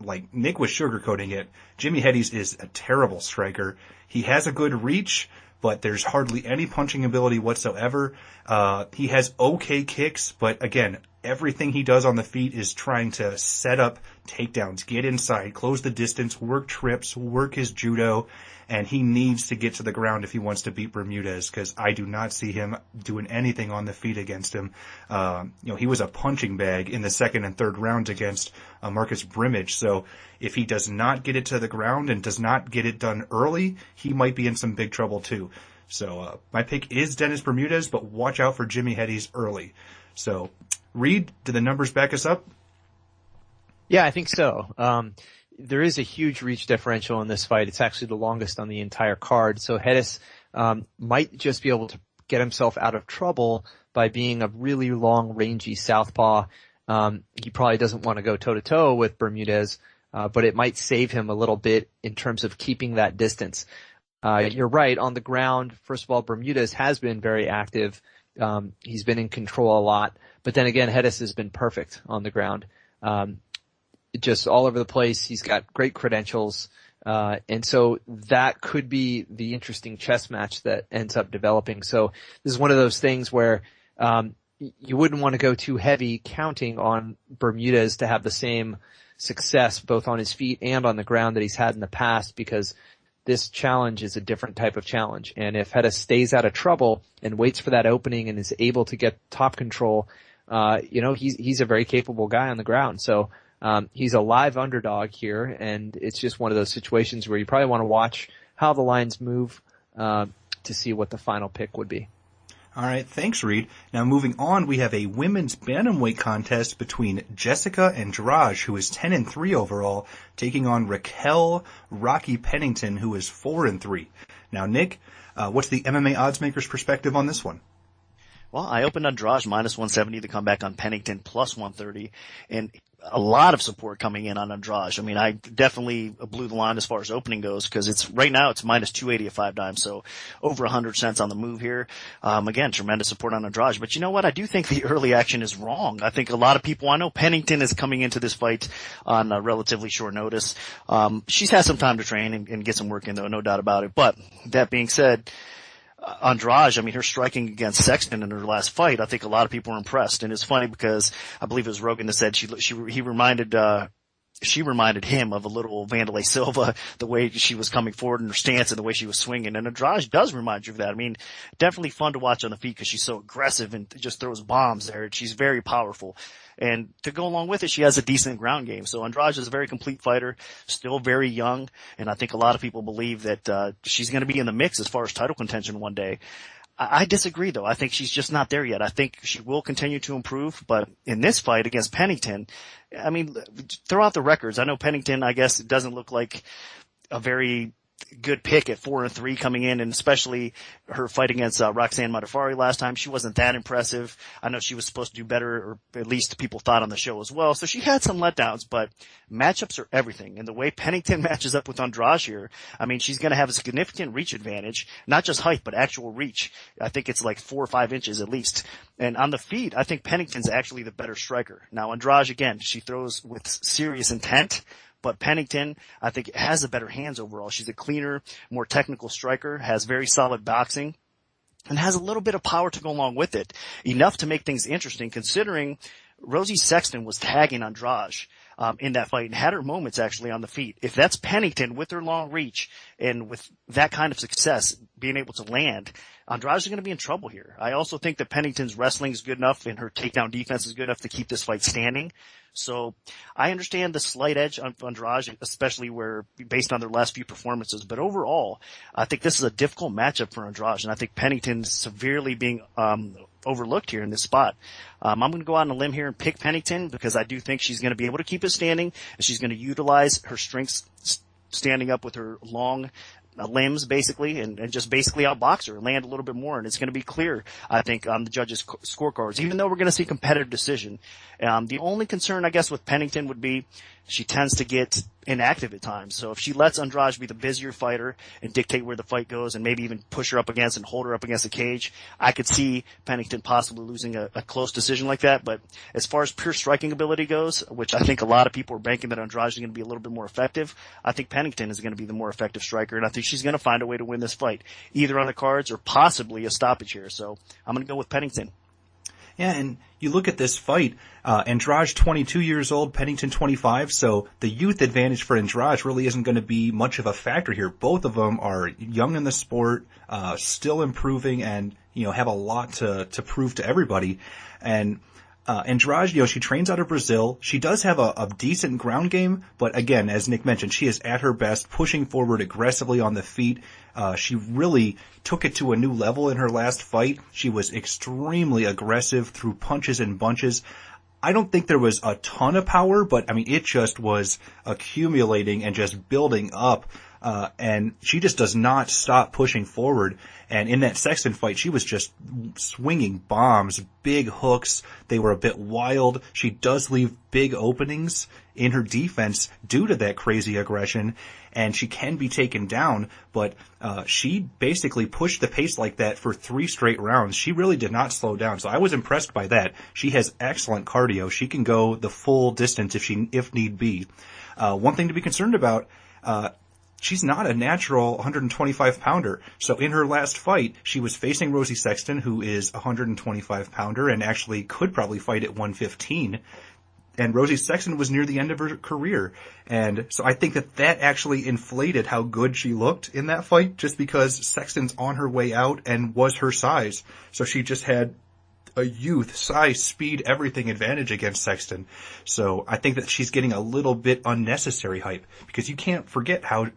like Nick was sugarcoating it, Jimmy Hettes is a terrible striker. He has a good reach, but there's hardly any punching ability whatsoever. He has okay kicks, but again, everything he does on the feet is trying to set up takedowns, get inside, close the distance, work trips, work his judo, and he needs to get to the ground if he wants to beat Bermudez, because I do not see him doing anything on the feet against him. He was a punching bag in the second and third rounds against Marcus Brimage, so if he does not get it to the ground and does not get it done early, he might be in some big trouble too. So my pick is Dennis Bermudez, but watch out for Jimmy Hettes early. So, Reed, do the numbers back us up? Yeah, I think so. There is a huge reach differential in this fight. It's actually the longest on the entire card. So Hettes might just be able to get himself out of trouble by being a really long, rangy southpaw. He probably doesn't want to go toe-to-toe with Bermudez, but it might save him a little bit in terms of keeping that distance. You're right. On the ground, first of all, Bermudez has been very active. He's been in control a lot. But then again, Hettes has been perfect on the ground. just all over the place. He's got great credentials. And so that could be the interesting chess match that ends up developing. So this is one of those things where, you wouldn't want to go too heavy counting on Bermudez to have the same success both on his feet and on the ground that he's had in the past, because this challenge is a different type of challenge. And if Hettes stays out of trouble and waits for that opening and is able to get top control, he's a very capable guy on the ground. So, he's a live underdog here, and it's just one of those situations where you probably want to watch how the lines move, to see what the final pick would be. All right, thanks, Reed. Now, moving on, we have a women's bantamweight contest between Jessica Andrade, who is 10-3 overall, taking on Raquel Rocky Pennington, who is 4-3. Now, Nick, what's the MMA oddsmaker's perspective on this one? Well, I opened Andrade minus 170 to come back on Pennington plus 130, and a lot of support coming in on Andrade. I mean, I definitely blew the line as far as opening goes, because right now it's minus 280 at 5 dimes, so over 100 cents on the move here. Again, tremendous support on Andrade. But you know what? I do think the early action is wrong. I think a lot of people, I know Pennington is coming into this fight on relatively short notice. She's had some time to train and get some work in, though, no doubt about it. But that being said, Andrade, I mean, her striking against Sexton in her last fight, I think a lot of people were impressed. And it's funny because I believe it was Rogan that said she reminded him of a little Wanderlei Silva, the way she was coming forward in her stance and the way she was swinging. And Andrade does remind you of that. I mean, definitely fun to watch on the feet because she's so aggressive and just throws bombs there. She's very powerful. And to go along with it, she has a decent ground game. So Andrade is a very complete fighter, still very young. And I think a lot of people believe that she's going to be in the mix as far as title contention one day. I disagree, though. I think she's just not there yet. I think she will continue to improve. But in this fight against Pennington, I mean, throw out the records. I know Pennington, I guess, doesn't look like a very good pick at 4-3 coming in, and especially her fight against Roxanne Modafferi last time. She wasn't that impressive. I know she was supposed to do better, or at least people thought on the show as well. So she had some letdowns, but matchups are everything. And the way Pennington matches up with Andrade here, I mean, she's going to have a significant reach advantage, not just height, but actual reach. I think it's like 4 or 5 inches at least. And on the feet, I think Pennington's actually the better striker. Now, Andrade, again, she throws with serious intent. But Pennington, I think, has the better hands overall. She's a cleaner, more technical striker, has very solid boxing, and has a little bit of power to go along with it. Enough to make things interesting, considering Rosie Sexton was tagging Andrade in that fight and had her moments actually on the feet. If that's Pennington with her long reach and with that kind of success being able to land, Andrade is going to be in trouble here. I also think that Pennington's wrestling is good enough and her takedown defense is good enough to keep this fight standing. So I understand the slight edge on Andrade, especially based on their last few performances. But overall, I think this is a difficult matchup for Andrade, and I think Pennington's severely being overlooked here in this spot. I'm going to go out on a limb here and pick Pennington because I do think she's going to be able to keep it standing, and she's going to utilize her strengths standing up with her long limbs basically and just basically outbox her and land a little bit more. And it's going to be clear, I think, on the judges' scorecards, even though we're going to see competitive decision. The only concern, I guess, with Pennington would be she tends to get inactive at times. So if she lets Andrade be the busier fighter and dictate where the fight goes and maybe even push her up against and hold her up against the cage, I could see Pennington possibly losing a close decision like that. But as far as pure striking ability goes, which I think a lot of people are banking that Andrade is going to be a little bit more effective, I think Pennington is going to be the more effective striker, and I think she's going to find a way to win this fight, either on the cards or possibly a stoppage here. So I'm going to go with Pennington. Yeah, and you look at this fight, Andrade 22 years old, Pennington 25, so the youth advantage for Andrade really isn't going to be much of a factor here. Both of them are young in the sport, still improving, and have a lot to prove to everybody. And Andrade, she trains out of Brazil. She does have a decent ground game, but again, as Nick mentioned, she is at her best, pushing forward aggressively on the feet. She really took it to a new level in her last fight. She was extremely aggressive through punches and bunches. I don't think there was a ton of power, but I mean, it just was accumulating and just building up. And she just does not stop pushing forward. And in that Sexton fight, she was just swinging bombs, big hooks. They were a bit wild. She does leave big openings. in her defense due to that crazy aggression, and she can be taken down, but she basically pushed the pace like that for 3 straight rounds. She really did not slow down, so I was impressed by that. She has excellent cardio. She can go the full distance if need be. One thing to be concerned about, she's not a natural 125-pounder. So in her last fight, she was facing Rosie Sexton, who is a 125-pounder and actually could probably fight at 115. And Rosie Sexton was near the end of her career. And so I think that actually inflated how good she looked in that fight, just because Sexton's on her way out and was her size. So she just had a youth, size, speed, everything advantage against Sexton. So I think that she's getting a little bit unnecessary hype, because you can't forget how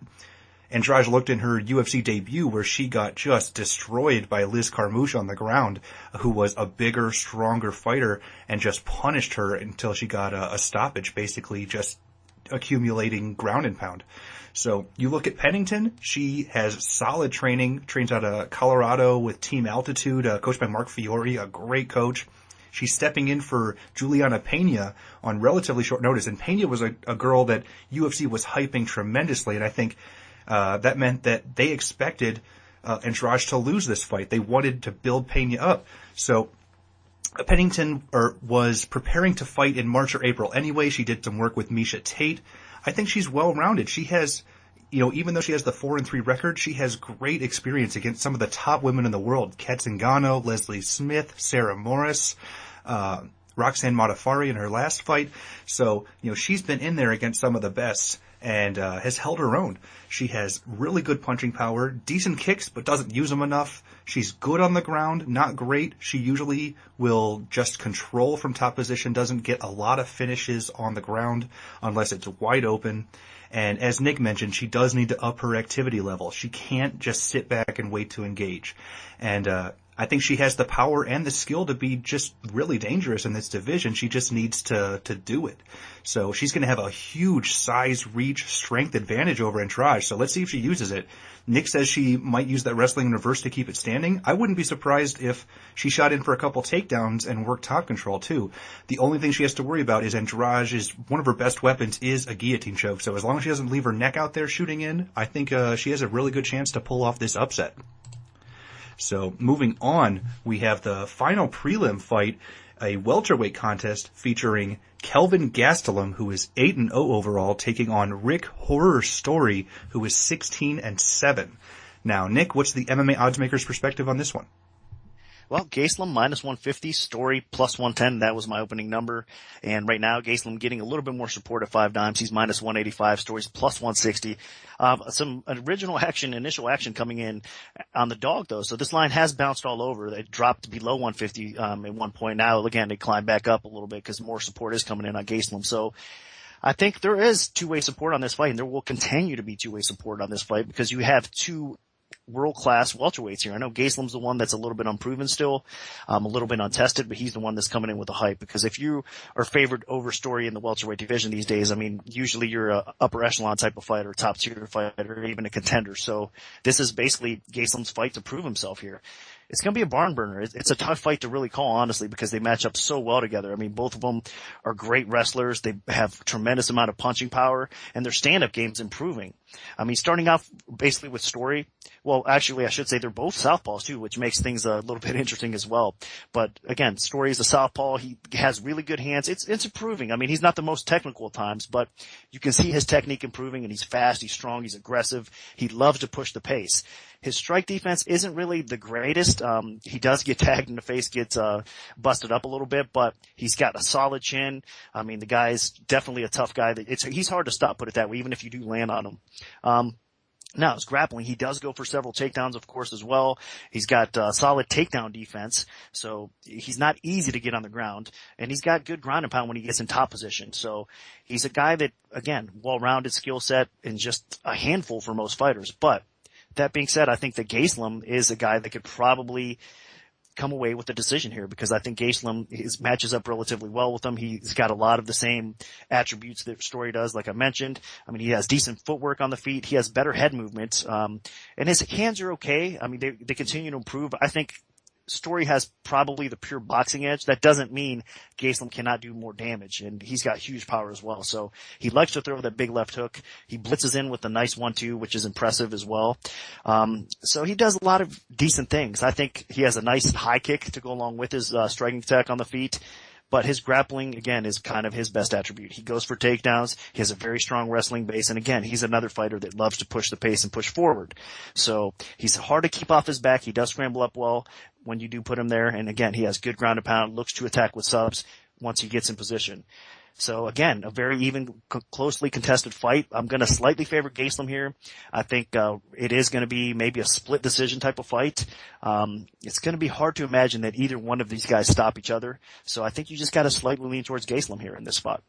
Andrade looked in her UFC debut, where she got just destroyed by Liz Carmouche on the ground, who was a bigger, stronger fighter, and just punished her until she got a stoppage, basically just accumulating ground and pound. So you look at Pennington, she has solid training, trains out of Colorado with Team Altitude, coached by Mark Fiore, a great coach. She's stepping in for Juliana Pena on relatively short notice, and Pena was a girl that UFC was hyping tremendously, and I think that meant that they expected Andrade to lose this fight. They wanted to build Pena up. So Pennington was preparing to fight in March or April anyway. She did some work with Miesha Tate. I think she's well-rounded. She has, even though she has the 4-3 record, she has great experience against some of the top women in the world. Kat Zingano, Leslie Smith, Sarah Morris, Roxanne Modafferi in her last fight. So, she's been in there against some of the best and has held her own. She has really good punching power, decent kicks, but doesn't use them enough. She's good on the ground, not great. She usually will just control from top position, doesn't get a lot of finishes on the ground unless it's wide open. And as Nick mentioned, she does need to up her activity level. She can't just sit back and wait to engage. And I think she has the power and the skill to be just really dangerous in this division. She just needs to do it. So she's going to have a huge size, reach, strength advantage over Andrade. So let's see if she uses it. Nick says she might use that wrestling in reverse to keep it standing. I wouldn't be surprised if she shot in for a couple takedowns and worked top control too. The only thing she has to worry about is Andrade is one of her best weapons is a guillotine choke. So as long as she doesn't leave her neck out there shooting in, I think she has a really good chance to pull off this upset. So moving on, we have the final prelim fight, a welterweight contest featuring Kelvin Gastelum, who is 8-0 overall, taking on Rick Horror Story, who is 16-7. Now, Nick, what's the MMA Oddsmaker's perspective on this one? Well, Gastelum minus 150, Story plus 110. That was my opening number. And right now, Gastelum getting a little bit more support at 5 dimes. He's minus 185, Story's plus 160. Some initial action coming in on the dog though. So this line has bounced all over. They dropped below 150, at one point. Now, again, they climbed back up a little bit because more support is coming in on Gastelum. So I think there is two-way support on this fight, and there will continue to be two-way support on this fight because you have two world-class welterweights here. I know Gastelum's the one that's a little bit unproven still, a little bit untested, but he's the one that's coming in with the hype because if you are favored over Story in the welterweight division these days, I mean, usually you're a upper echelon type of fighter, top tier fighter, or even a contender. So this is basically Gastelum's fight to prove himself here. It's going to be a barn burner. It's a tough fight to really call, honestly, because they match up so well together. I mean, both of them are great wrestlers. They have tremendous amount of punching power, and their stand-up game's improving. I mean, starting off basically with Story, well, actually, I should say they're both southpaws too, which makes things a little bit interesting as well. But again, Story is a southpaw. He has really good hands. It's improving. I mean, he's not the most technical at times, but you can see his technique improving, and he's fast, he's strong, he's aggressive. He loves to push the pace. His strike defense isn't really the greatest. He does get tagged in the face, gets busted up a little bit, but he's got a solid chin. I mean, the guy's definitely a tough guy. He's hard to stop, put it that way, even if you do land on him. Now, his grappling, he does go for several takedowns, of course, as well. He's got solid takedown defense, so he's not easy to get on the ground. And he's got good ground and pound when he gets in top position. So he's a guy that, again, well-rounded skill set and just a handful for most fighters. But that being said, I think that Gastelum is a guy that could probably come away with a decision here because I think Gastelum matches up relatively well with him. He's got a lot of the same attributes that Story does, like I mentioned. I mean, he has decent footwork on the feet. He has better head movement. And his hands are okay. I mean, they continue to improve. I think Story has probably the pure boxing edge. That doesn't mean Gastelum cannot do more damage, and he's got huge power as well. So he likes to throw that big left hook. He blitzes in with a nice 1-2, which is impressive as well. So he does a lot of decent things. I think he has a nice high kick to go along with his striking attack on the feet. But his grappling, again, is kind of his best attribute. He goes for takedowns. He has a very strong wrestling base. And again, he's another fighter that loves to push the pace and push forward. So he's hard to keep off his back. He does scramble up well when you do put him there. And again, he has good ground and pound, looks to attack with subs once he gets in position. So again, a very even, closely contested fight. I'm going to slightly favor Gastelum here. I think it is going to be maybe a split decision type of fight. It's going to be hard to imagine that either one of these guys stop each other. So I think you just got to slightly lean towards Gastelum here in this spot.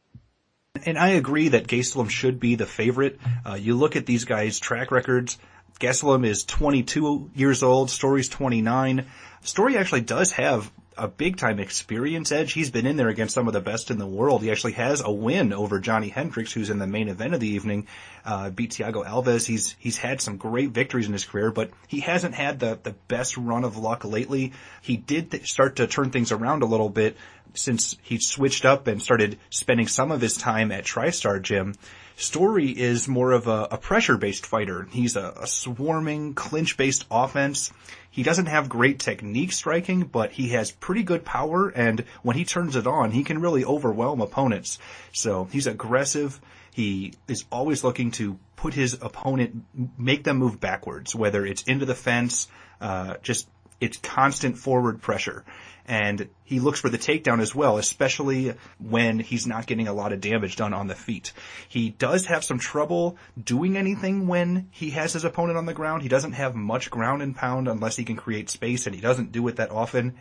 And I agree that Gastelum should be the favorite. You look at these guys' track records. Gastelum is 22 years old. Story's 29. Story actually does have a big-time experience edge. He's been in there against some of the best in the world. He actually has a win over Johny Hendricks, who's in the main event of the evening, beat Thiago Alves. He's had some great victories in his career, but he hasn't had the best run of luck lately. He did start to turn things around a little bit since he switched up and started spending some of his time at TriStar Gym. Story is more of a pressure-based fighter. He's a swarming, clinch-based offense. He doesn't have great technique striking, but he has pretty good power, and when he turns it on, he can really overwhelm opponents. So he's aggressive. He is always looking to put his opponent, make them move backwards, whether it's into the fence, it's constant forward pressure. And he looks for the takedown as well, especially when he's not getting a lot of damage done on the feet. He does have some trouble doing anything when he has his opponent on the ground. He doesn't have much ground and pound unless he can create space, and he doesn't do it that often.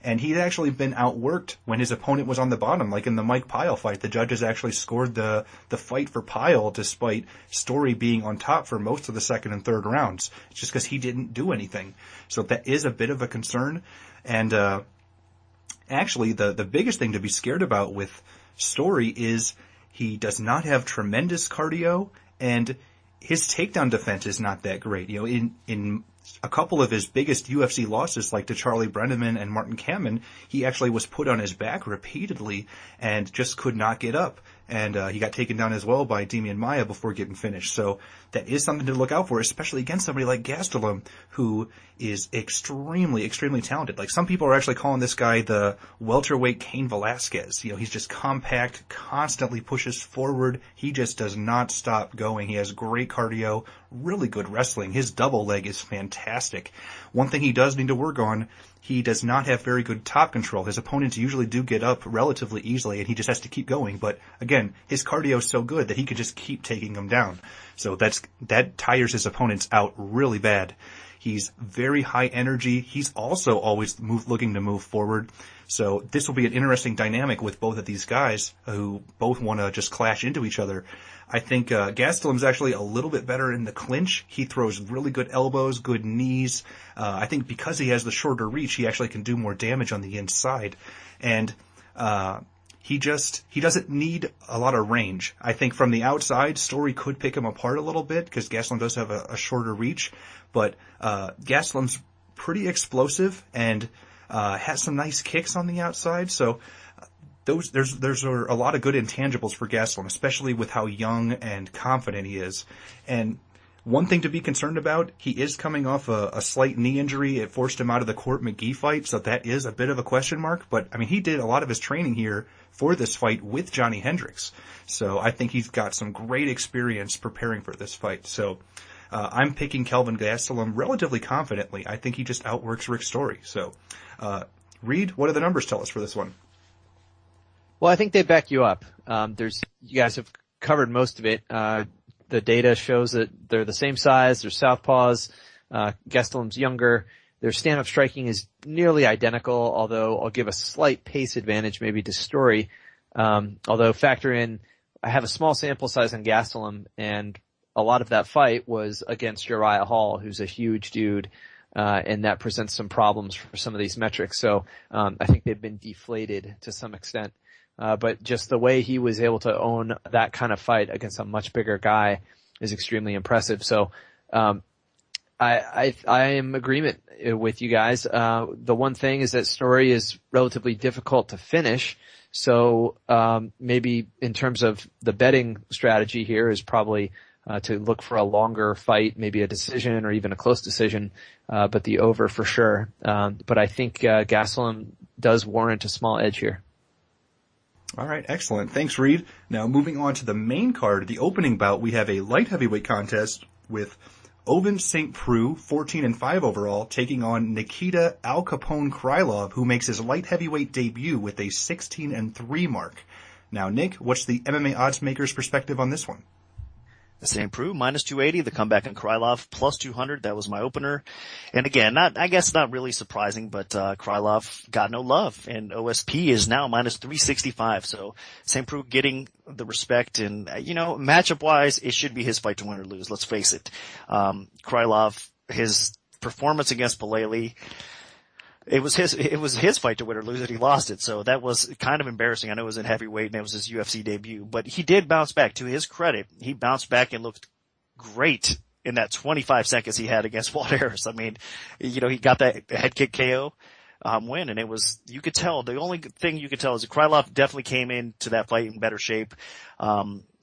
And he'd actually been outworked when his opponent was on the bottom, like in the Mike Pyle fight. The judges actually scored the fight for Pyle despite Story being on top for most of the second and third rounds. It's just because he didn't do anything. So that is a bit of a concern. And actually, the biggest thing to be scared about with Story is he does not have tremendous cardio, and his takedown defense is not that great. You know, in a couple of his biggest UFC losses, like to Charlie Brenneman and Martin Kamen, he actually was put on his back repeatedly and just could not get up. And he got taken down as well by Demian Maia before getting finished. So that is something to look out for, especially against somebody like Gastelum, who is extremely, extremely talented. Like, some people are actually calling this guy the welterweight Cain Velasquez. You know, he's just compact, constantly pushes forward. He just does not stop going. He has great cardio, really good wrestling. His double leg is fantastic. One thing he does need to work on, he does not have very good top control. His opponents usually do get up relatively easily, and he just has to keep going. But again, his cardio is so good that he can just keep taking them down. So that tires his opponents out really bad. He's very high energy. He's also always looking to move forward. So this will be an interesting dynamic with both of these guys who both want to just clash into each other. I think Gastelum's actually a little bit better in the clinch. He throws really good elbows, good knees. I think because he has the shorter reach, he actually can do more damage on the inside. And he doesn't need a lot of range. I think from the outside, Story could pick him apart a little bit because Gastelum does have a shorter reach. But Gastelum's pretty explosive and has some nice kicks on the outside. So there's a lot of good intangibles for Gastelum, especially with how young and confident he is. And one thing to be concerned about, he is coming off a slight knee injury. It forced him out of the Court McGee fight, so that is a bit of a question mark. But, I mean, he did a lot of his training here for this fight with Johny Hendricks. So I think he's got some great experience preparing for this fight. So I'm picking Kelvin Gastelum relatively confidently. I think he just outworks Rick Story. So, Reed, what do the numbers tell us for this one? Well, I think they back you up. You guys have covered most of it. The data shows that they're the same size. They're southpaws. Gastelum's younger. Their stand-up striking is nearly identical, although I'll give a slight pace advantage maybe to Story. Although factor in, I have a small sample size on Gastelum, and a lot of that fight was against Uriah Hall, who's a huge dude, and that presents some problems for some of these metrics. So I think they've been deflated to some extent. But just the way he was able to own that kind of fight against a much bigger guy is extremely impressive. So I am in agreement with you guys. The one thing is that Story is relatively difficult to finish. So, maybe in terms of the betting strategy here is probably, to look for a longer fight, maybe a decision or even a close decision, but the over for sure. But I think, Gastelum does warrant a small edge here. All right, excellent. Thanks, Reed. Now, moving on to the main card, the opening bout, we have a light heavyweight contest with Ovince St. Preux, 14-5 overall, taking on Nikita Al Capone Krylov, who makes his light heavyweight debut with a 16-3 mark. Now, Nick, what's the MMA odds maker's perspective on this one? St. Preux, minus 280, the comeback in Krylov, plus 200, that was my opener. And again, I guess not really surprising, but, Krylov got no love, and OSP is now minus 365, so St. Preux getting the respect, and, matchup wise, it should be his fight to win or lose, let's face it. Krylov, his performance against Paleli, it was his fight to win or lose it. He lost it. So that was kind of embarrassing. I know it was in heavyweight and it was his UFC debut, but he did bounce back. To his credit, he bounced back and looked great in that 25 seconds he had against Walt Harris. I mean, he got that head kick KO, win, and you could tell, the only thing you could tell is that Krylov definitely came into that fight in better shape.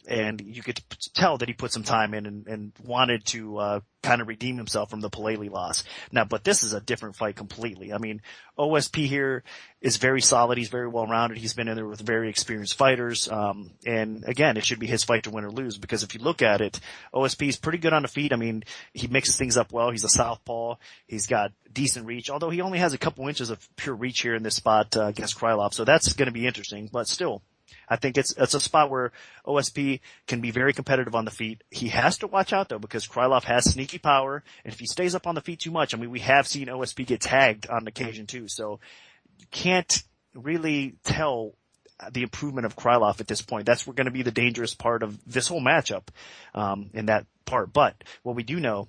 And you could tell that he put some time in and wanted to, kind of redeem himself from the Paleli loss. Now, but this is a different fight completely. I mean, OSP here is very solid. He's very well rounded. He's been in there with very experienced fighters. And again, it should be his fight to win or lose, because if you look at it, OSP is pretty good on the feet. I mean, he mixes things up well. He's a southpaw. He's got decent reach, although he only has a couple inches of pure reach here in this spot, against Krylov. So that's going to be interesting, but still, I think it's a spot where OSP can be very competitive on the feet. He has to watch out though, because Krylov has sneaky power, and if he stays up on the feet too much, I mean, we have seen OSP get tagged on occasion too, so you can't really tell the improvement of Krylov at this point. That's going to be the dangerous part of this whole matchup, in that part. But what we do know,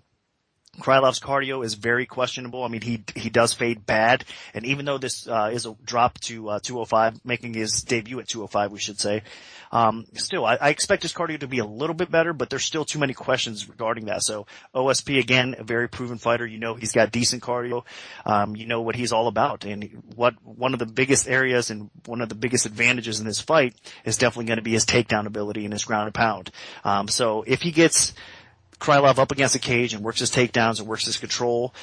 Krylov's cardio is very questionable. I mean, he does fade bad, and even though this is a drop to 205, making his debut at 205, we should say, still, I expect his cardio to be a little bit better, but there's still too many questions regarding that. So OSP, again, a very proven fighter. He's got decent cardio. What he's all about, and one of the biggest areas and one of the biggest advantages in this fight is definitely going to be his takedown ability and his ground and pound. So if he gets Krylov up against the cage and works his takedowns and works his control,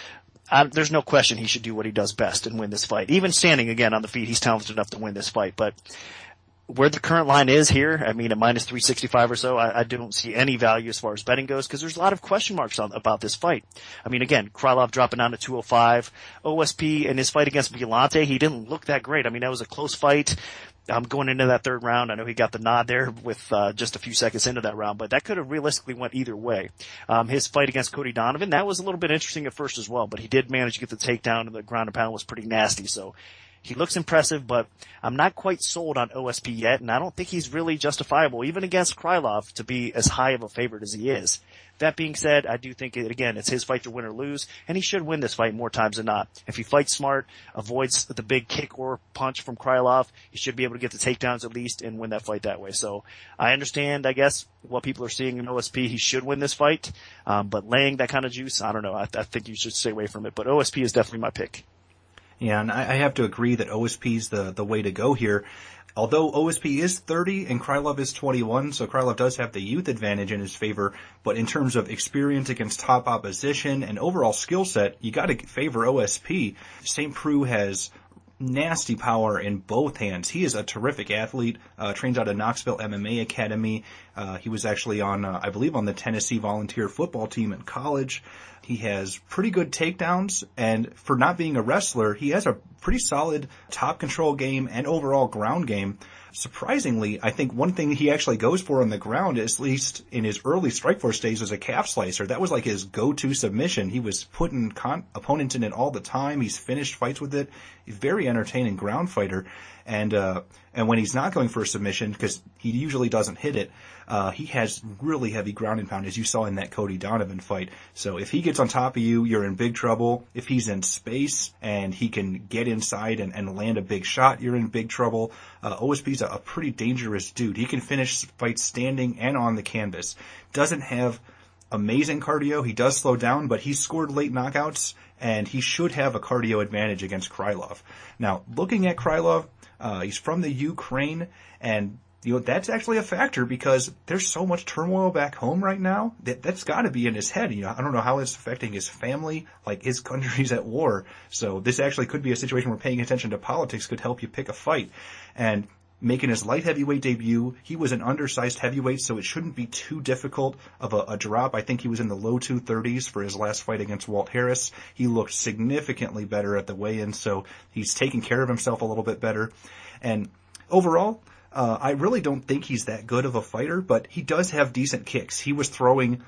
there's no question he should do what he does best and win this fight. Even standing again on the feet, he's talented enough to win this fight. But where the current line is here, I mean, at minus 365 or so, I don't see any value as far as betting goes, because there's a lot of question marks about this fight. I mean, again, Krylov dropping down to 205. OSP in his fight against Villante, he didn't look that great. I mean, that was a close fight. Going into that third round, I know he got the nod there with just a few seconds into that round, but that could have realistically went either way. His fight against Cody Donovan, that was a little bit interesting at first as well, but he did manage to get the takedown, and the ground and pound was pretty nasty. So he looks impressive, but I'm not quite sold on OSP yet, and I don't think he's really justifiable, even against Krylov, to be as high of a favorite as he is. That being said, I do think, again, it's his fight to win or lose, and he should win this fight more times than not. If he fights smart, avoids the big kick or punch from Krylov, he should be able to get the takedowns at least and win that fight that way. So I understand, I guess, what people are seeing in OSP. He should win this fight, but laying that kind of juice, I don't know. I think you should stay away from it, but OSP is definitely my pick. Yeah, and I have to agree that OSP is the way to go here. Although OSP is 30 and Krylov is 21, so Krylov does have the youth advantage in his favor, but in terms of experience against top opposition and overall skill set, you gotta favor OSP. St. Preux has nasty power in both hands. He is a terrific athlete, trains out of Knoxville MMA Academy. He was actually on, I believe, on the Tennessee volunteer football team in college. He has pretty good takedowns, and for not being a wrestler, he has a pretty solid top control game and overall ground game. Surprisingly, I think one thing he actually goes for on the ground, at least in his early Strikeforce days, was a calf slicer. That was like his go-to submission. He was putting opponents in it all the time. He's finished fights with it. He's a very entertaining ground fighter. And when he's not going for a submission, because he usually doesn't hit it, he has really heavy ground and pound, as you saw in that Cody Donovan fight. So if he gets on top of you, you're in big trouble. If he's in space and he can get inside and land a big shot, you're in big trouble. OSP's a pretty dangerous dude. He can finish fights standing and on the canvas. Doesn't have amazing cardio. He does slow down, but he scored late knockouts, and he should have a cardio advantage against Krylov. Now, looking at Krylov, he's from the Ukraine, and that's actually a factor because there's so much turmoil back home right now that's got to be in his head. I don't know how it's affecting his family, like his country's at war. So this actually could be a situation where paying attention to politics could help you pick a fight. And making his light heavyweight debut, he was an undersized heavyweight, so it shouldn't be too difficult of a drop. I think he was in the low 230s for his last fight against Walt Harris. He looked significantly better at the weigh-in, so he's taking care of himself a little bit better. And overall, I really don't think he's that good of a fighter, but he does have decent kicks. He was throwing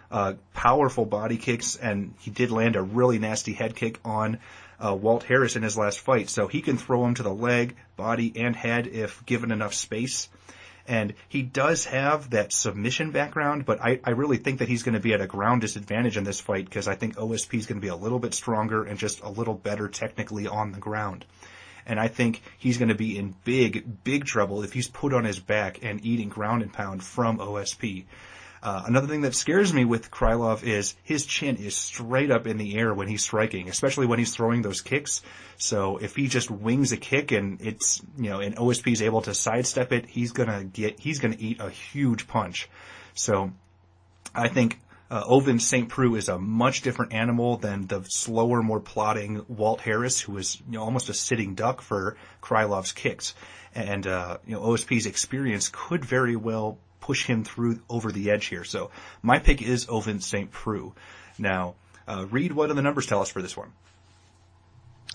powerful body kicks, and he did land a really nasty head kick on Walt Harris in his last fight. So he can throw him to the leg, body, and head if given enough space. And he does have that submission background, but I really think that he's going to be at a ground disadvantage in this fight because I think OSP is going to be a little bit stronger and just a little better technically on the ground. And I think he's going to be in big, big trouble if he's put on his back and eating ground and pound from OSP. Another thing that scares me with Krylov is his chin is straight up in the air when he's striking, especially when he's throwing those kicks. So if he just wings a kick and it's, and OSP is able to sidestep it, he's going to eat a huge punch. So I think Ovince St. Preux is a much different animal than the slower, more plodding Walt Harris, who is almost a sitting duck for Krylov's kicks. And OSP's experience could very well push him through over the edge here. So my pick is Ovince St. Preux. Now, Reed, what do the numbers tell us for this one?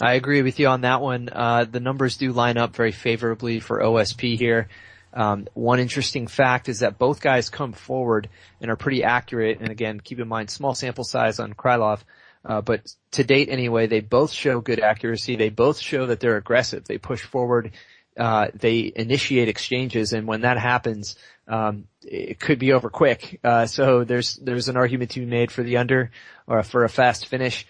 I agree with you on that one. The numbers do line up very favorably for OSP here. One interesting fact is that both guys come forward and are pretty accurate. And again, keep in mind, small sample size on Krylov. But to date anyway, they both show good accuracy. They both show that they're aggressive. They push forward. They initiate exchanges. And when that happens, it could be over quick. So there's an argument to be made for the under or for a fast finish.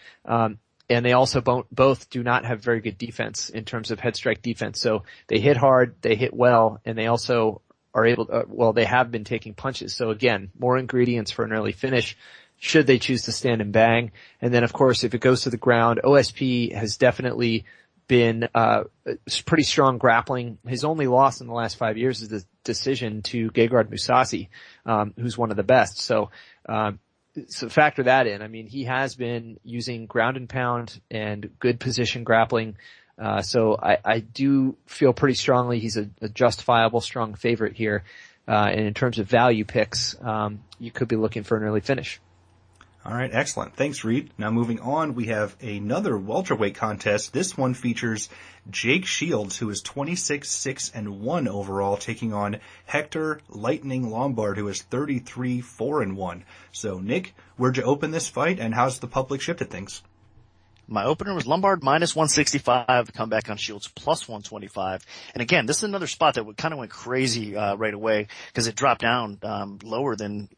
And they also both do not have very good defense in terms of head strike defense. So they hit hard, they hit well, and they also are able to, they have been taking punches. So again, more ingredients for an early finish should they choose to stand and bang. And then of course, if it goes to the ground, OSP has definitely been pretty strong grappling. His only loss in the last 5 years is the decision to Gegard Mousasi, who's one of the best. So factor that in. I mean, he has been using ground and pound and good position grappling. So I do feel pretty strongly he's a justifiable strong favorite here. And in terms of value picks, you could be looking for an early finish. All right, excellent. Thanks, Reed. Now moving on, we have another welterweight contest. This one features Jake Shields, who is 26-6-1 overall, taking on Hector Lightning Lombard, who is 33-4-1. So, Nick, where'd you open this fight, and how's the public shifted things? My opener was Lombard minus 165, the comeback on Shields plus 125. And again, this is another spot that kind of went crazy right away because it dropped down lower than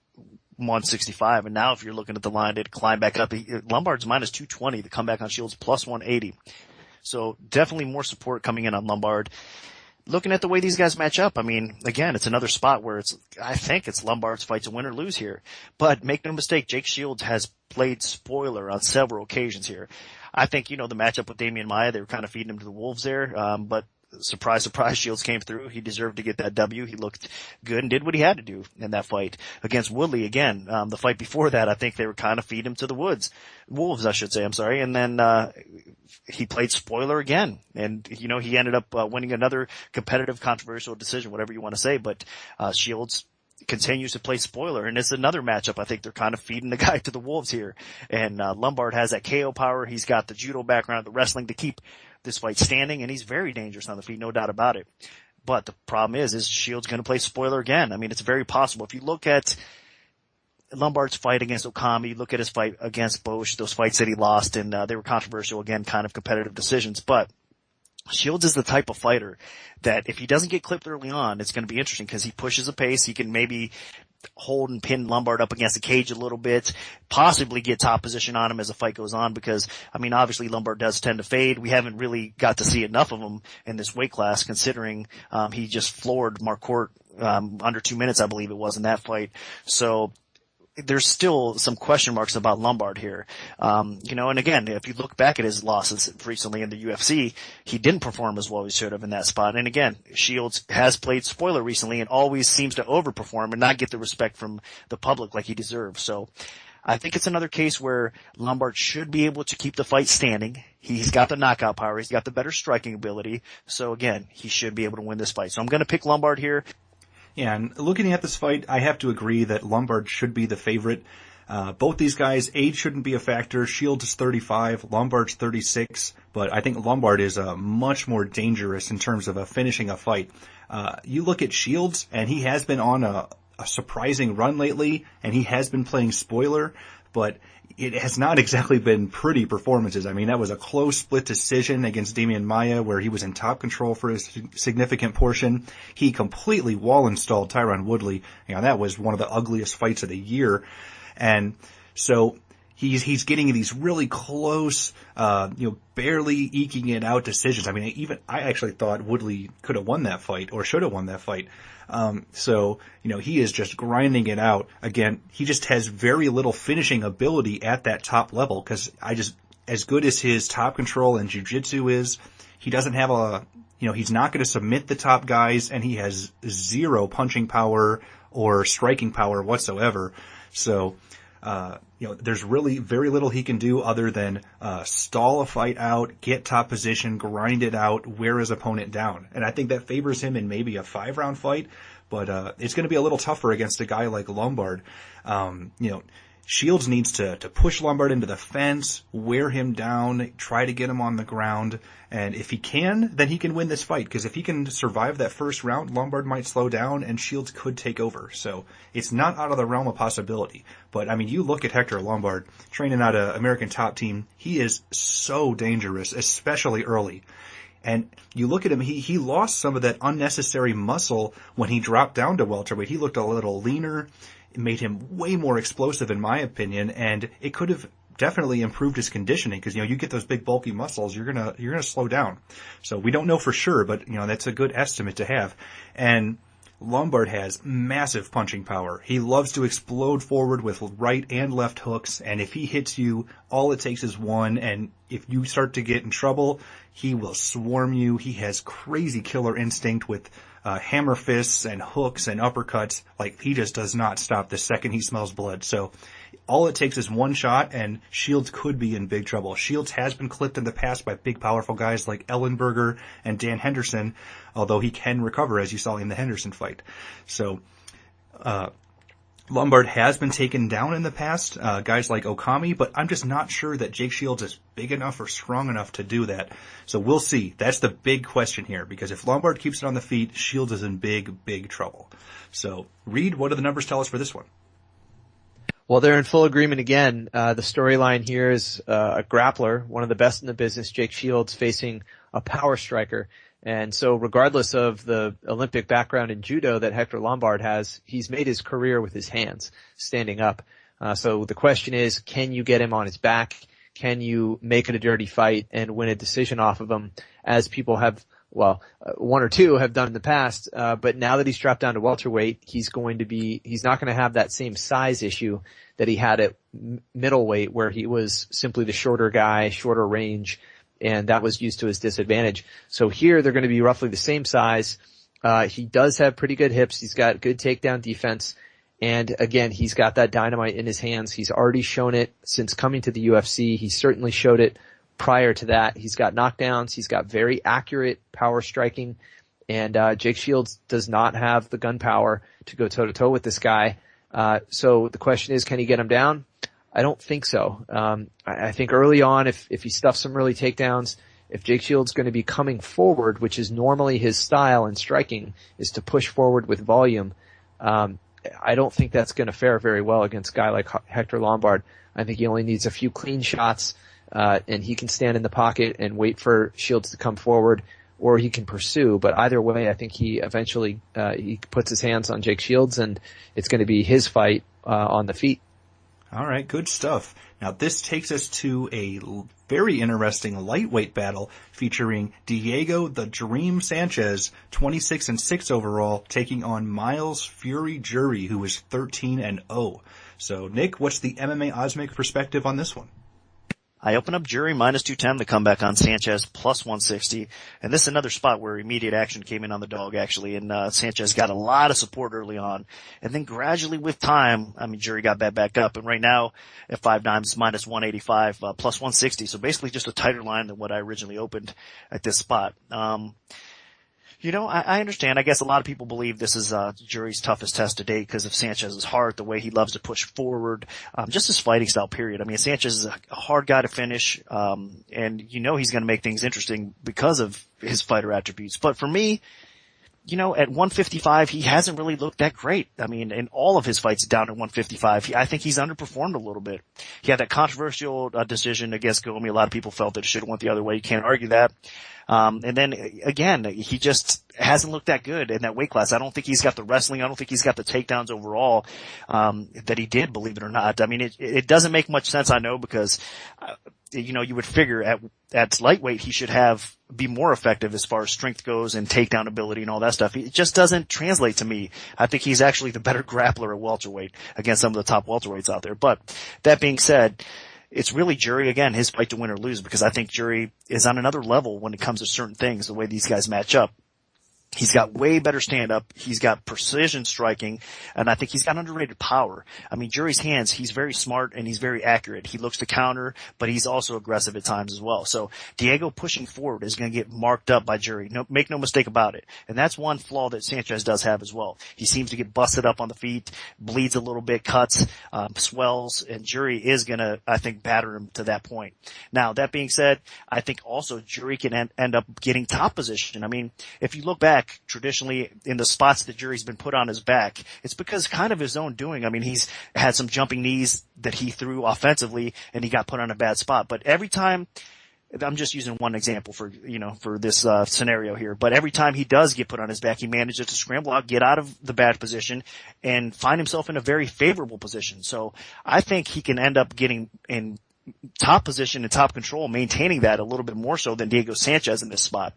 165, and now if you're looking at the line, it climbed back up. Lombard's minus 220, the comeback on Shields plus 180. So definitely more support coming in on Lombard. Looking at the way these guys match up, I mean, again, it's another spot where I think it's Lombard's fight to win or lose here. But make no mistake, Jake Shields has played spoiler on several occasions here. I think, the matchup with Damian Maia, they were kind of feeding him to the wolves there, but surprise, surprise, Shields came through. He deserved to get that W. He looked good and did what he had to do in that fight against Woodley. Again, the fight before that, I think they were kind of feeding him to the wolves, I should say. I'm sorry. And then, he played spoiler again. And, he ended up, winning another competitive, controversial decision, whatever you want to say. But, Shields continues to play spoiler, and it's another matchup. I think they're kind of feeding the guy to the wolves here. And, Lombard has that KO power. He's got the judo background, the wrestling to keep this fight standing, and he's very dangerous on the feet, no doubt about it. But the problem is Shields going to play spoiler again? I mean, it's very possible. If you look at Lombard's fight against Okami, you look at his fight against Bosch, those fights that he lost, and they were controversial, again, kind of competitive decisions. But Shields is the type of fighter that if he doesn't get clipped early on, it's going to be interesting because he pushes a pace. He can maybe hold and pin Lombard up against the cage a little bit, possibly get top position on him as the fight goes on because, I mean, obviously Lombard does tend to fade. We haven't really got to see enough of him in this weight class considering, he just floored Marcourt, under 2 minutes, I believe it was in that fight. So there's still some question marks about Lombard here. And again, if you look back at his losses recently in the UFC, he didn't perform as well as he should have in that spot. And again, Shields has played spoiler recently and always seems to overperform and not get the respect from the public like he deserves. So I think it's another case where Lombard should be able to keep the fight standing. He's got the knockout power. He's got the better striking ability. So again, he should be able to win this fight. So I'm going to pick Lombard here. Yeah, and looking at this fight, I have to agree that Lombard should be the favorite. Both these guys, age shouldn't be a factor. Shields is 35, Lombard's 36, but I think Lombard is much more dangerous in terms of finishing a fight. You look at Shields, and he has been on a surprising run lately, and he has been playing spoiler, but it has not exactly been pretty performances. I mean, that was a close split decision against Demian Maia where he was in top control for a significant portion. He completely wall-installed Tyron Woodley. That was one of the ugliest fights of the year. And so he's getting these really close, barely eking it out decisions. I mean, I actually thought Woodley could have won that fight or should have won that fight. He is just grinding it out. Again, he just has very little finishing ability at that top level because as good as his top control and jiu-jitsu is, he doesn't have he's not going to submit the top guys, and he has zero punching power or striking power whatsoever. So, there's really very little he can do other than stall a fight out, get top position, grind it out, wear his opponent down. And I think that favors him in maybe a 5-round fight, but it's going to be a little tougher against a guy like Lombard. Shields needs to push Lombard into the fence, wear him down, try to get him on the ground, and if he can, then he can win this fight, because if he can survive that first round, Lombard might slow down and Shields could take over. So it's not out of the realm of possibility. But I mean, you look at Hector Lombard training at an American Top Team, he is so dangerous, especially early. And you look at him, he lost some of that unnecessary muscle when he dropped down to welterweight. He looked a little leaner. It made him way more explosive, in my opinion, and it could have definitely improved his conditioning because, you get those big bulky muscles, you're gonna slow down. So we don't know for sure, but, that's a good estimate to have. And Lombard has massive punching power. He loves to explode forward with right and left hooks, and if he hits you, all it takes is one, and if you start to get in trouble, he will swarm you. He has crazy killer instinct with hammer fists and hooks and uppercuts. Like, he just does not stop the second he smells blood. So all it takes is one shot, and Shields could be in big trouble. Shields has been clipped in the past by big, powerful guys like Ellenberger and Dan Henderson, although he can recover, as you saw in the Henderson fight. So Lombard has been taken down in the past, guys like Okami, but I'm just not sure that Jake Shields is big enough or strong enough to do that. So we'll see. That's the big question here, because if Lombard keeps it on the feet, Shields is in big, big trouble. So, Reed, what do the numbers tell us for this one? Well, they're in full agreement again. The storyline here is a grappler, one of the best in the business, Jake Shields, facing a power striker. And so regardless of the Olympic background in judo that Hector Lombard has, he's made his career with his hands, standing up. So the question is, can you get him on his back? Can you make it a dirty fight and win a decision off of him, as people have, one or two have done in the past, but now that he's dropped down to welterweight, he's not going to have that same size issue that he had at middleweight, where he was simply the shorter guy, shorter range, and that was used to his disadvantage. So here they're going to be roughly the same size. He does have pretty good hips. He's got good takedown defense. And again, he's got that dynamite in his hands. He's already shown it since coming to the UFC. He certainly showed it prior to that. He's got knockdowns. He's got very accurate power striking. And Jake Shields does not have the gun power to go toe-to-toe with this guy. So the question is, can he get him down? I don't think so. I think early on, if he stuffs some early takedowns, if Jake Shields is going to be coming forward, which is normally his style in striking, is to push forward with volume, I don't think that's going to fare very well against a guy like Hector Lombard. I think he only needs a few clean shots, and he can stand in the pocket and wait for Shields to come forward, or he can pursue. But either way, I think he eventually he puts his hands on Jake Shields, and it's going to be his fight on the feet. All right, good stuff. Now this takes us to a very interesting lightweight battle featuring Diego the Dream Sanchez, 26-6 overall, taking on Miles Fury Jury, who is 13-0. So, Nick, what's the MMA oddsmaker perspective on this one? I open up Jury minus 210, the comeback on Sanchez plus 160. And this is another spot where immediate action came in on the dog, actually. And, Sanchez got a lot of support early on. And then gradually with time, Jury got back up. And right now at 5 dimes, minus 185, plus 160. So basically just a tighter line than what I originally opened at this spot. I understand. I guess a lot of people believe this is Jury's toughest test to date because of Sanchez's heart, the way he loves to push forward, just his fighting style, period. Sanchez is a hard guy to finish, and he's going to make things interesting because of his fighter attributes. But for me, at 155, he hasn't really looked that great. In all of his fights down at 155, I think he's underperformed a little bit. He had that controversial decision against Gomi. A lot of people felt that it should have went the other way. You can't argue that. And then again, he just hasn't looked that good in that weight class. I don't think he's got the wrestling. I don't think he's got the takedowns overall, that he did, believe it or not. It doesn't make much sense, I know, because, you would figure at lightweight he should be more effective as far as strength goes and takedown ability and all that stuff. It just doesn't translate to me. I think he's actually the better grappler at welterweight against some of the top welterweights out there. But that being said, it's really Jury, again, his fight to win or lose, because I think Jury is on another level when it comes to certain things, the way these guys match up. He's got way better stand-up. He's got precision striking, and I think he's got underrated power. Jury's hands, he's very smart and he's very accurate. He looks to counter, but he's also aggressive at times as well. So Diego pushing forward is going to get marked up by Jury. Make no mistake about it. And that's one flaw that Sanchez does have as well. He seems to get busted up on the feet, bleeds a little bit, cuts, swells, and Jury is going to, I think, batter him to that point. Now, that being said, I think also Jury can end up getting top position. If you look back, traditionally in the spots that Jury's been put on his back, it's because kind of his own doing. He's had some jumping knees that he threw offensively and he got put on a bad spot. But every time, I'm just using one example for this scenario here, but every time he does get put on his back, he manages to scramble out, get out of the bad position and find himself in a very favorable position. So I think he can end up getting in top position and top control, maintaining that a little bit more so than Diego Sanchez in this spot.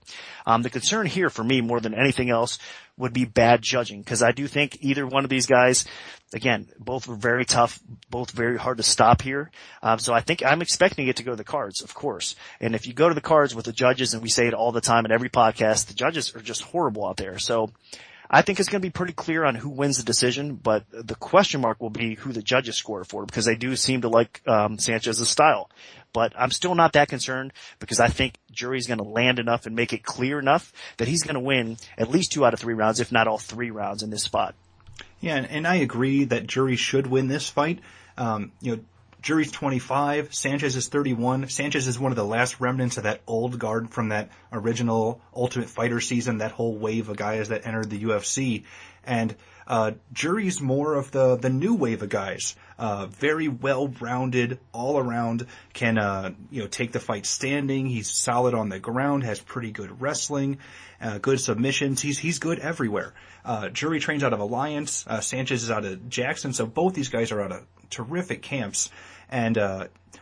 The concern here for me more than anything else would be bad judging, because I do think either one of these guys, again, both were very tough, both very hard to stop here. So I think I'm expecting it to go to the cards, of course. And if you go to the cards with the judges, and we say it all the time in every podcast, the judges are just horrible out there. So I think it's going to be pretty clear on who wins the decision, but the question mark will be who the judges score for, because they do seem to like Sanchez's style. But I'm still not that concerned, because I think Jury's going to land enough and make it clear enough that he's going to win at least 2 out of 3 rounds, if not all 3 rounds in this spot. Yeah, and I agree that Jury should win this fight. Jury's 25, Sanchez is 31. Sanchez is one of the last remnants of that old guard from that original Ultimate Fighter season, that whole wave of guys that entered the UFC. And Jury's more of the new wave of guys. Very well-rounded, all around, can take the fight standing. He's solid on the ground, has pretty good wrestling, good submissions. He's good everywhere. Jury trains out of Alliance. Sanchez is out of Jackson. So both these guys are out of terrific camps. And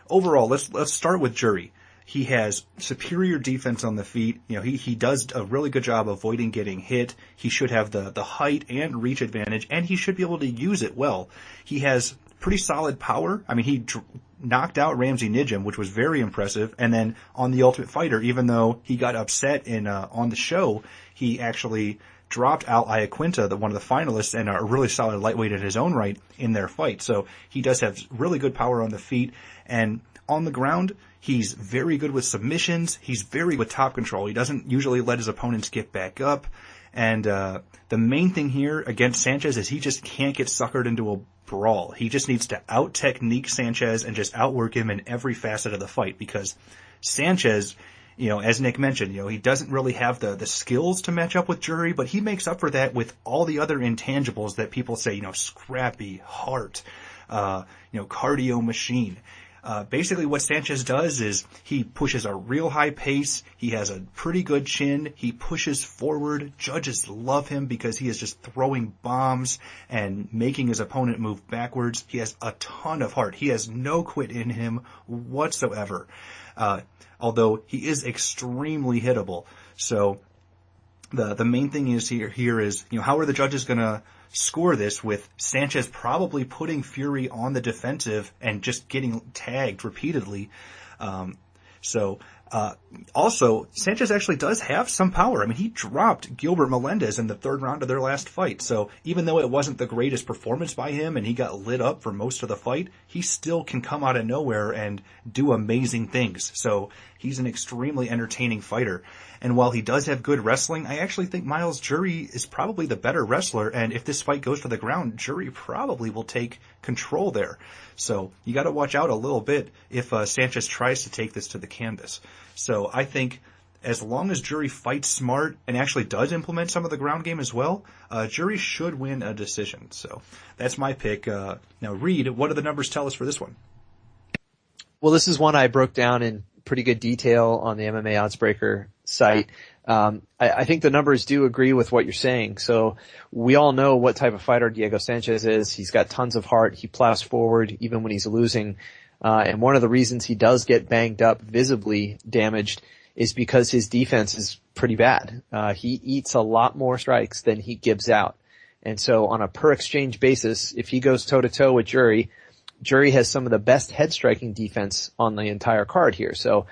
overall, let's start with Jury. He has superior defense on the feet. He does a really good job avoiding getting hit. He should have the height and reach advantage, and he should be able to use it well. He has pretty solid power. He knocked out Ramsey Nijam, which was very impressive. And then on the Ultimate Fighter, even though he got upset on the show, he actually dropped Al Iaquinta, one of the finalists, and a really solid lightweight in his own right in their fight. So he does have really good power on the feet. And on the ground, he's very good with submissions. He's very good with top control. He doesn't usually let his opponents get back up. And the main thing here against Sanchez is he just can't get suckered into a brawl. He just needs to out-technique Sanchez and just outwork him in every facet of the fight, because Sanchez, as Nick mentioned, he doesn't really have the skills to match up with Jury, but he makes up for that with all the other intangibles that people say, scrappy, heart, cardio machine. Basically what Sanchez does is he pushes a real high pace. He has a pretty good chin. He pushes forward. Judges love him because he is just throwing bombs and making his opponent move backwards. He has a ton of heart. He has no quit in him whatsoever. Although he is extremely hittable. So the main thing is here is, how are the judges going to score this with Sanchez probably putting Fury on the defensive and just getting tagged repeatedly. Also, Sanchez actually does have some power. I mean, he dropped Gilbert Melendez in the third round of their last fight. So even though it wasn't the greatest performance by him and he got lit up for most of the fight, he still can come out of nowhere and do amazing things. So he's an extremely entertaining fighter. And while he does have good wrestling, I actually think Miles Jury is probably the better wrestler. And if this fight goes to the ground, Jury probably will take control there. So you got to watch out a little bit if Sanchez tries to take this to the canvas. So I think as long as Jury fights smart and actually does implement some of the ground game as well, Jury should win a decision. So that's my pick. Now, Reed, what do the numbers tell us for this one? Well, this is one I broke down in pretty good detail on the MMA Oddsbreaker site. I think the numbers do agree with what you're saying. So we all know what type of fighter Diego Sanchez is. He's got tons of heart. He plows forward even when he's losing. And one of the reasons he does get banged up, visibly damaged, is because his defense is pretty bad. He eats a lot more strikes than he gives out. And so on a per exchange basis, if he goes toe to toe with Jury has some of the best head striking defense on the entire card here. So,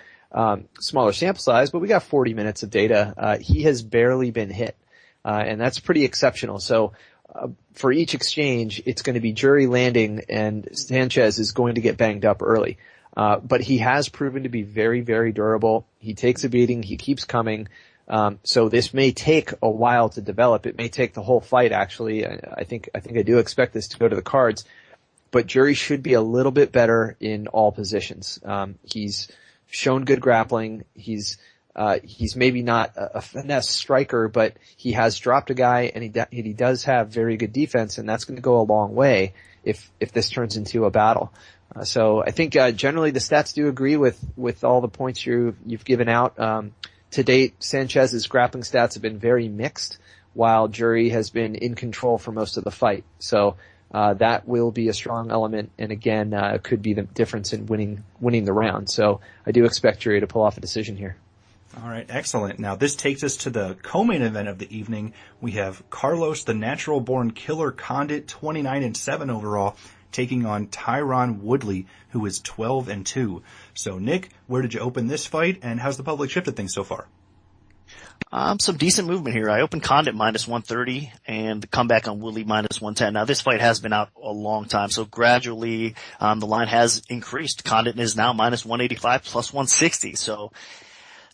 smaller sample size, but we got 40 minutes of data. He has barely been hit. And that's pretty exceptional. So, for each exchange, it's going to be Jury landing and Sanchez is going to get banged up early. But he has proven to be very, very durable. He takes a beating. He keeps coming. So this may take a while to develop. It may take the whole fight, actually. I think I do expect this to go to the cards. But Jury should be a little bit better in all positions. He's shown good grappling. He's maybe not a finesse striker, but he has dropped a guy and he does have very good defense, and that's going to go a long way if this turns into a battle. So I think, generally the stats do agree with all the points you've given out. To date, Sanchez's grappling stats have been very mixed, while Jury has been in control for most of the fight. So, that will be a strong element, and again, could be the difference in winning the round. So I do expect Jury to pull off a decision here. All right, excellent. Now this takes us to the co-main event of the evening. We have Carlos, the natural-born killer Condit, 29-7 overall, taking on Tyron Woodley, who is 12-2. So Nick, where did you open this fight, and how's the public shifted things so far? Some decent movement here. I opened Condit minus 130 and the comeback on Woodley minus 110. Now this fight has been out a long time, so gradually, the line has increased. Condit is now minus 185 plus 160. So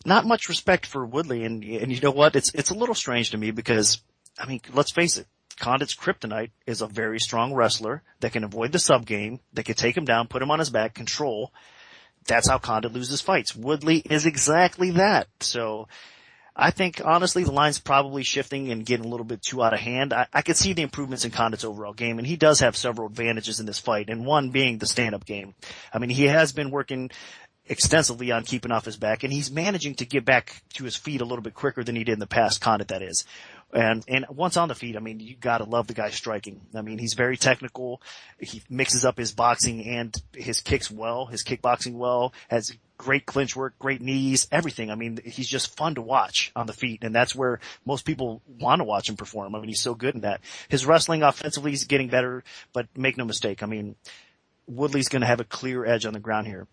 not much respect for Woodley. And you know what? It's a little strange to me because, I mean, let's face it. Condit's kryptonite is a very strong wrestler that can avoid the sub game, that can take him down, put him on his back, control. That's how Condit loses fights. Woodley is exactly that. So I think, honestly, the line's probably shifting and getting a little bit too out of hand. I could see the improvements in Condit's overall game, and he does have several advantages in this fight, and one being the stand-up game. I mean, he has been working extensively on keeping off his back, and he's managing to get back to his feet a little bit quicker than he did in the past, Condit, that is. And once on the feet, I mean, you gotta love the guy striking. I mean, he's very technical. He mixes up his boxing and his kicks well, his kickboxing well, has great clinch work, great knees, everything. I mean, he's just fun to watch on the feet, and that's where most people want to watch him perform. I mean, he's so good in that. His wrestling offensively is getting better, but make no mistake, I mean, Woodley's gonna have a clear edge on the ground here.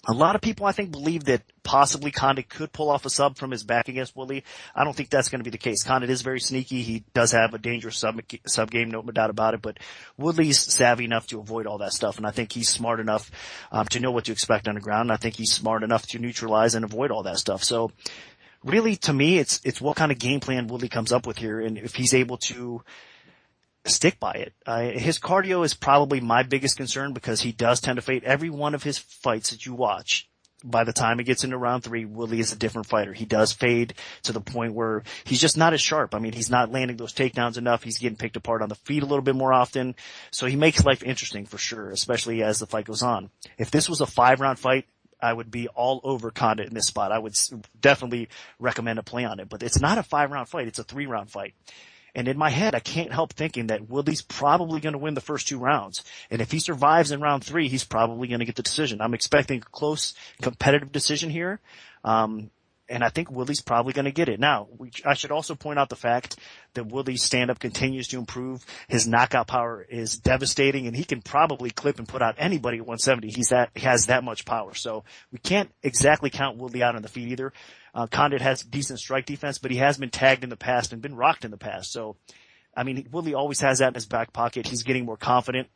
A lot of people, I think, believe that possibly Condit could pull off a sub from his back against Woodley. I don't think that's going to be the case. Condit is very sneaky. He does have a dangerous sub game, no doubt about it. But Woodley's savvy enough to avoid all that stuff, and I think he's smart enough to know what to expect on the ground. And I think he's smart enough to neutralize and avoid all that stuff. So, really, to me, it's what kind of game plan Woodley comes up with here, and if he's able to stick by it. His cardio is probably my biggest concern because he does tend to fade every one of his fights that you watch. By the time he gets into round 3, Woodley is a different fighter. He does fade to the point where he's just not as sharp. I mean, he's not landing those takedowns enough. He's getting picked apart on the feet a little bit more often. So he makes life interesting for sure, especially as the fight goes on. If this was a 5-round fight, I would be all over Condit in this spot. I would definitely recommend a play on it. But it's not a 5-round fight. It's a 3-round fight. And in my head, I can't help thinking that Woodley's probably going to win the first 2 rounds. And if he survives in round 3, he's probably going to get the decision. I'm expecting a close, competitive decision here. And And I think Woodley's probably going to get it. Now, I should also point out the fact that Woodley's stand-up continues to improve. His knockout power is devastating, and he can probably clip and put out anybody at 170. He has that much power. So we can't exactly count Woodley out on the feet either. Condit has decent strike defense, but he has been tagged in the past and been rocked in the past. So, I mean, Woodley always has that in his back pocket. He's getting more confident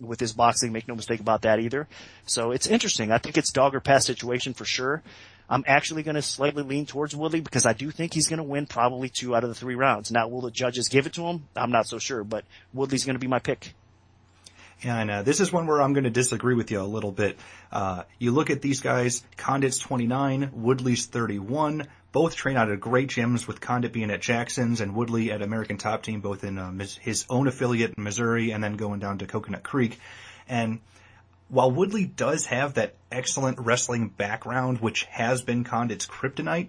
with his boxing. Make no mistake about that either. So it's interesting. I think it's dog or pass situation for sure. I'm actually going to slightly lean towards Woodley because I do think he's going to win probably 2 out of the 3 rounds. Now, will the judges give it to him? I'm not so sure, but Woodley's going to be my pick. Yeah, and this is one where I'm going to disagree with you a little bit. You look at these guys, Condit's 29, Woodley's 31. Both train out of great gyms, with Condit being at Jackson's and Woodley at American Top Team, both in his own affiliate in Missouri and then going down to Coconut Creek. And while Woodley does have that excellent wrestling background, which has been Condit's kryptonite,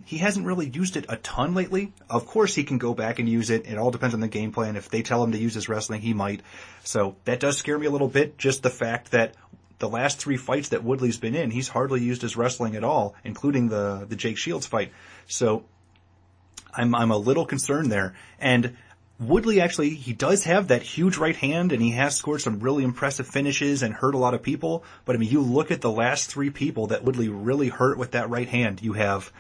he hasn't really used it a ton lately. Of course, he can go back and use it. It all depends on the game plan. If they tell him to use his wrestling, he might. So that does scare me a little bit, just the fact that the last 3 fights that Woodley's been in, he's hardly used his wrestling at all, including the Jake Shields fight. So I'm a little concerned there. And Woodley actually, he does have that huge right hand, and he has scored some really impressive finishes and hurt a lot of people. But I mean, you look at the last 3 people that Woodley really hurt with that right hand. You have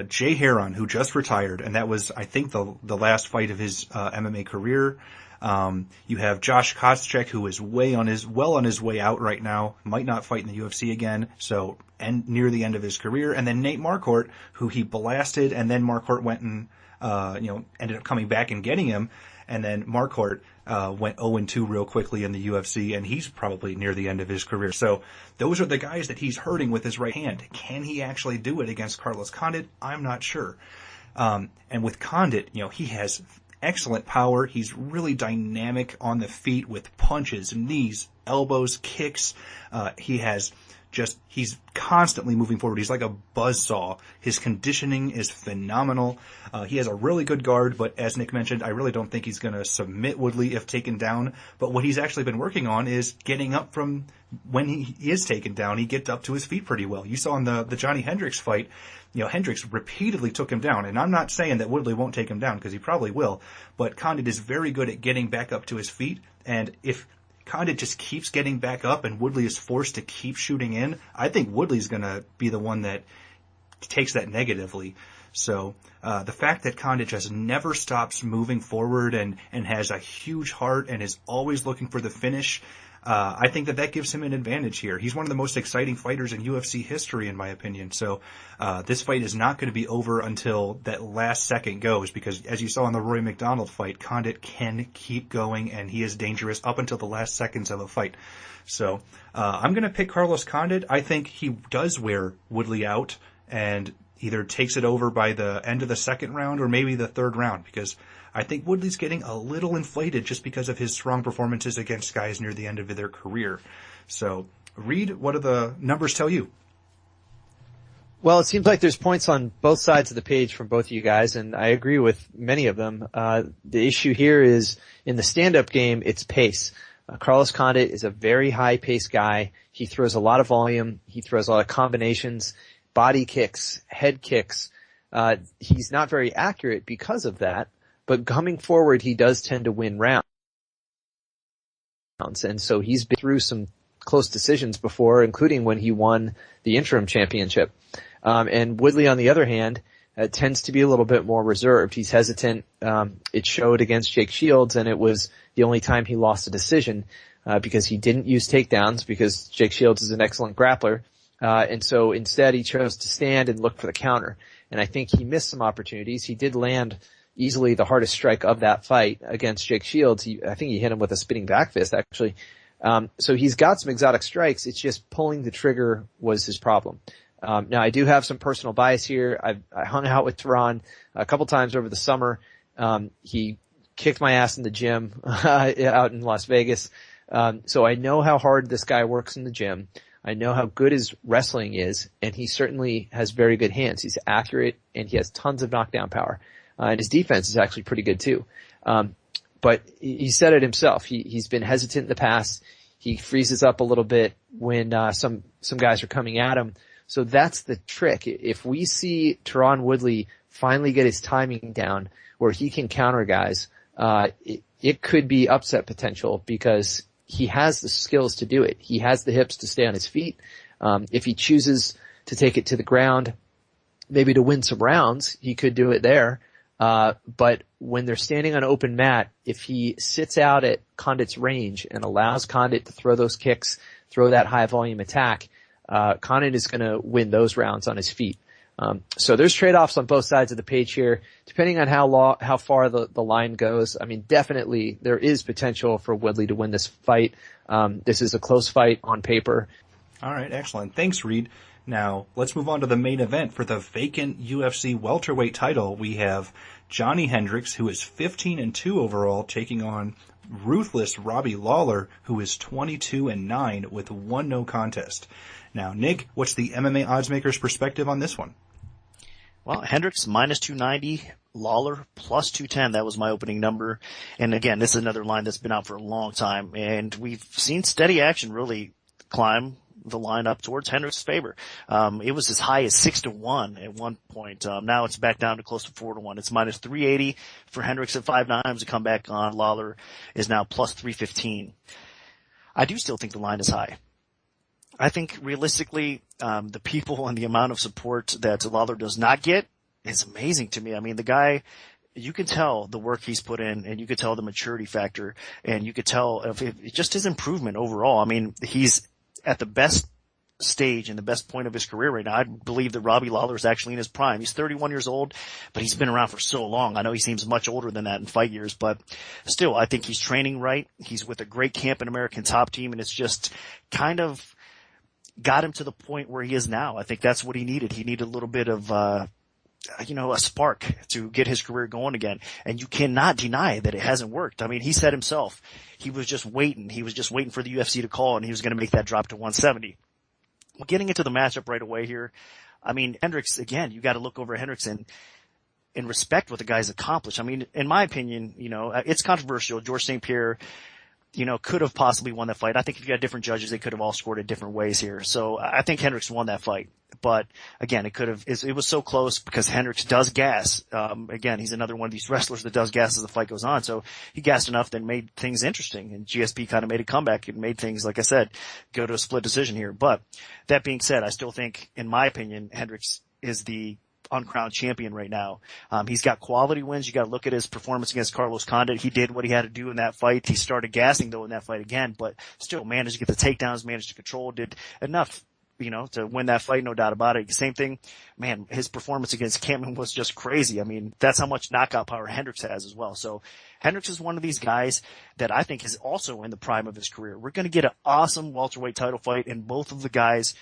Jay Heron, who just retired, and that was, I think, the last fight of his MMA career. You have Josh Koscheck, who is well on his way out right now, might not fight in the UFC again, so near the end of his career. And then Nate Marquardt, who he blasted, and then Marquardt went and ended up coming back and getting him. And then Marquardt went 0-2 real quickly in the UFC, and he's probably near the end of his career. So those are the guys that he's hurting with his right hand. Can he actually do it against Carlos Condit? I'm not sure. And with Condit, he has excellent power. He's really dynamic on the feet with punches, knees, elbows, kicks. He's constantly moving forward. He's like a buzzsaw. His conditioning is phenomenal. He has a really good guard, but as Nick mentioned, I really don't think he's going to submit Woodley if taken down. But what he's actually been working on is getting up from when he is taken down. He gets up to his feet pretty well. You saw in the Johny Hendricks fight, Hendricks repeatedly took him down. And I'm not saying that Woodley won't take him down, because he probably will. But Condit is very good at getting back up to his feet. And if Condit just keeps getting back up and Woodley is forced to keep shooting in, I think Woodley's going to be the one that takes that negatively. So the fact that Condit just never stops moving forward and has a huge heart and is always looking for the finish, I think that gives him an advantage here. He's one of the most exciting fighters in UFC history, in my opinion. So this fight is not going to be over until that last second goes, because as you saw in the Roy McDonald fight, Condit can keep going, and he is dangerous up until the last seconds of a fight. So I'm going to pick Carlos Condit. I think he does wear Woodley out and either takes it over by the end of the second round or maybe the third round, because I think Woodley's getting a little inflated just because of his strong performances against guys near the end of their career. So, Reed, what do the numbers tell you? Well, it seems like there's points on both sides of the page from both of you guys, and I agree with many of them. The issue here is, in the stand-up game, it's pace. Carlos Condit is a very high-paced guy. He throws a lot of volume. He throws a lot of combinations, body kicks, head kicks. He's not very accurate because of that. But coming forward, he does tend to win rounds. And so he's been through some close decisions before, including when he won the interim championship. And Woodley, on the other hand, tends to be a little bit more reserved. He's hesitant. It showed against Jake Shields, and it was the only time he lost a decision, because he didn't use takedowns, because Jake Shields is an excellent grappler. And so instead he chose to stand and look for the counter. And I think he missed some opportunities. He did land easily the hardest strike of that fight against Jake Shields. I think he hit him with a spinning back fist, actually. So he's got some exotic strikes. It's just pulling the trigger was his problem. Now I do have some personal bias here. I hung out with Tehran a couple times over the summer. He kicked my ass in the gym, out in Las Vegas. So I know how hard this guy works in the gym. I know how good his wrestling is, and he certainly has very good hands. He's accurate, and he has tons of knockdown power. And his defense is actually pretty good too. But he said it himself. He's been hesitant in the past. He freezes up a little bit when some guys are coming at him. So that's the trick. If we see Tyron Woodley finally get his timing down where he can counter guys, it could be upset potential because he has the skills to do it. He has the hips to stay on his feet. If he chooses to take it to the ground, maybe to win some rounds, he could do it there. But when they're standing on open mat, if he sits out at Condit's range and allows Condit to throw those kicks, throw that high volume attack, Condit is going to win those rounds on his feet. So there's trade-offs on both sides of the page here, depending on how far the line goes. I mean, definitely there is potential for Woodley to win this fight. This is a close fight on paper. All right, excellent. Thanks, Reed. Now, let's move on to the main event. For the vacant UFC welterweight title, we have Johny Hendricks, who is 15-2 overall, taking on ruthless Robbie Lawler, who is 22-9 with 1 no contest. Now, Nick, what's the MMA oddsmaker's perspective on this one? Well, Hendricks minus 290, Lawler plus 210. That was my opening number. And again, this is another line that's been out for a long time. And we've seen steady action really climb the line up towards Hendricks' favor. It was as high as 6-1 at one point. Now it's back down to close to 4-1. It's minus 380 for Hendricks at 5-9 to come back on. Lawler is now plus 315. I do still think the line is high. I think realistically, the people and the amount of support that Lawler does not get is amazing to me. I mean, the guy, you can tell the work he's put in, and you could tell the maturity factor, and you could tell just his improvement overall. I mean, he's at the best stage and the best point of his career right now. I believe that Robbie Lawler is actually in his prime. He's 31 years old, but he's been around for so long. I know he seems much older than that in fight years, but still, I think he's training right. He's with a great camp and American Top Team, and it's just kind of got him to the point where he is now. I think that's what he needed. He needed a little bit of, a spark to get his career going again. And you cannot deny that it hasn't worked. I mean, he said himself, he was just waiting. He was just waiting for the UFC to call, and he was going to make that drop to 170. Well, getting into the matchup right away here, I mean, Hendricks, again, you got to look over Hendricks and respect what the guy's accomplished. I mean, in my opinion, it's controversial. George St. Pierre, could have possibly won that fight. I think if you had different judges, they could have all scored it different ways here. So I think Hendricks won that fight. But again, it was so close because Hendricks does gas. Again, he's another one of these wrestlers that does gas as the fight goes on. So he gassed enough that made things interesting. And GSP kind of made a comeback and made things, like I said, go to a split decision here. But that being said, I still think, in my opinion, Hendricks is the uncrowned champion right now. He's got quality wins. You got to look at his performance against Carlos Condit. He did what he had to do in that fight. He started gassing though in that fight again, but still managed to get the takedowns, managed to control, did enough, to win that fight, no doubt about it. Same thing, man, his performance against Campbell was just crazy. I mean, that's how much knockout power Hendricks has as well. So Hendricks is one of these guys that I think is also in the prime of his career. We're going to get an awesome welterweight title fight, and both of the guys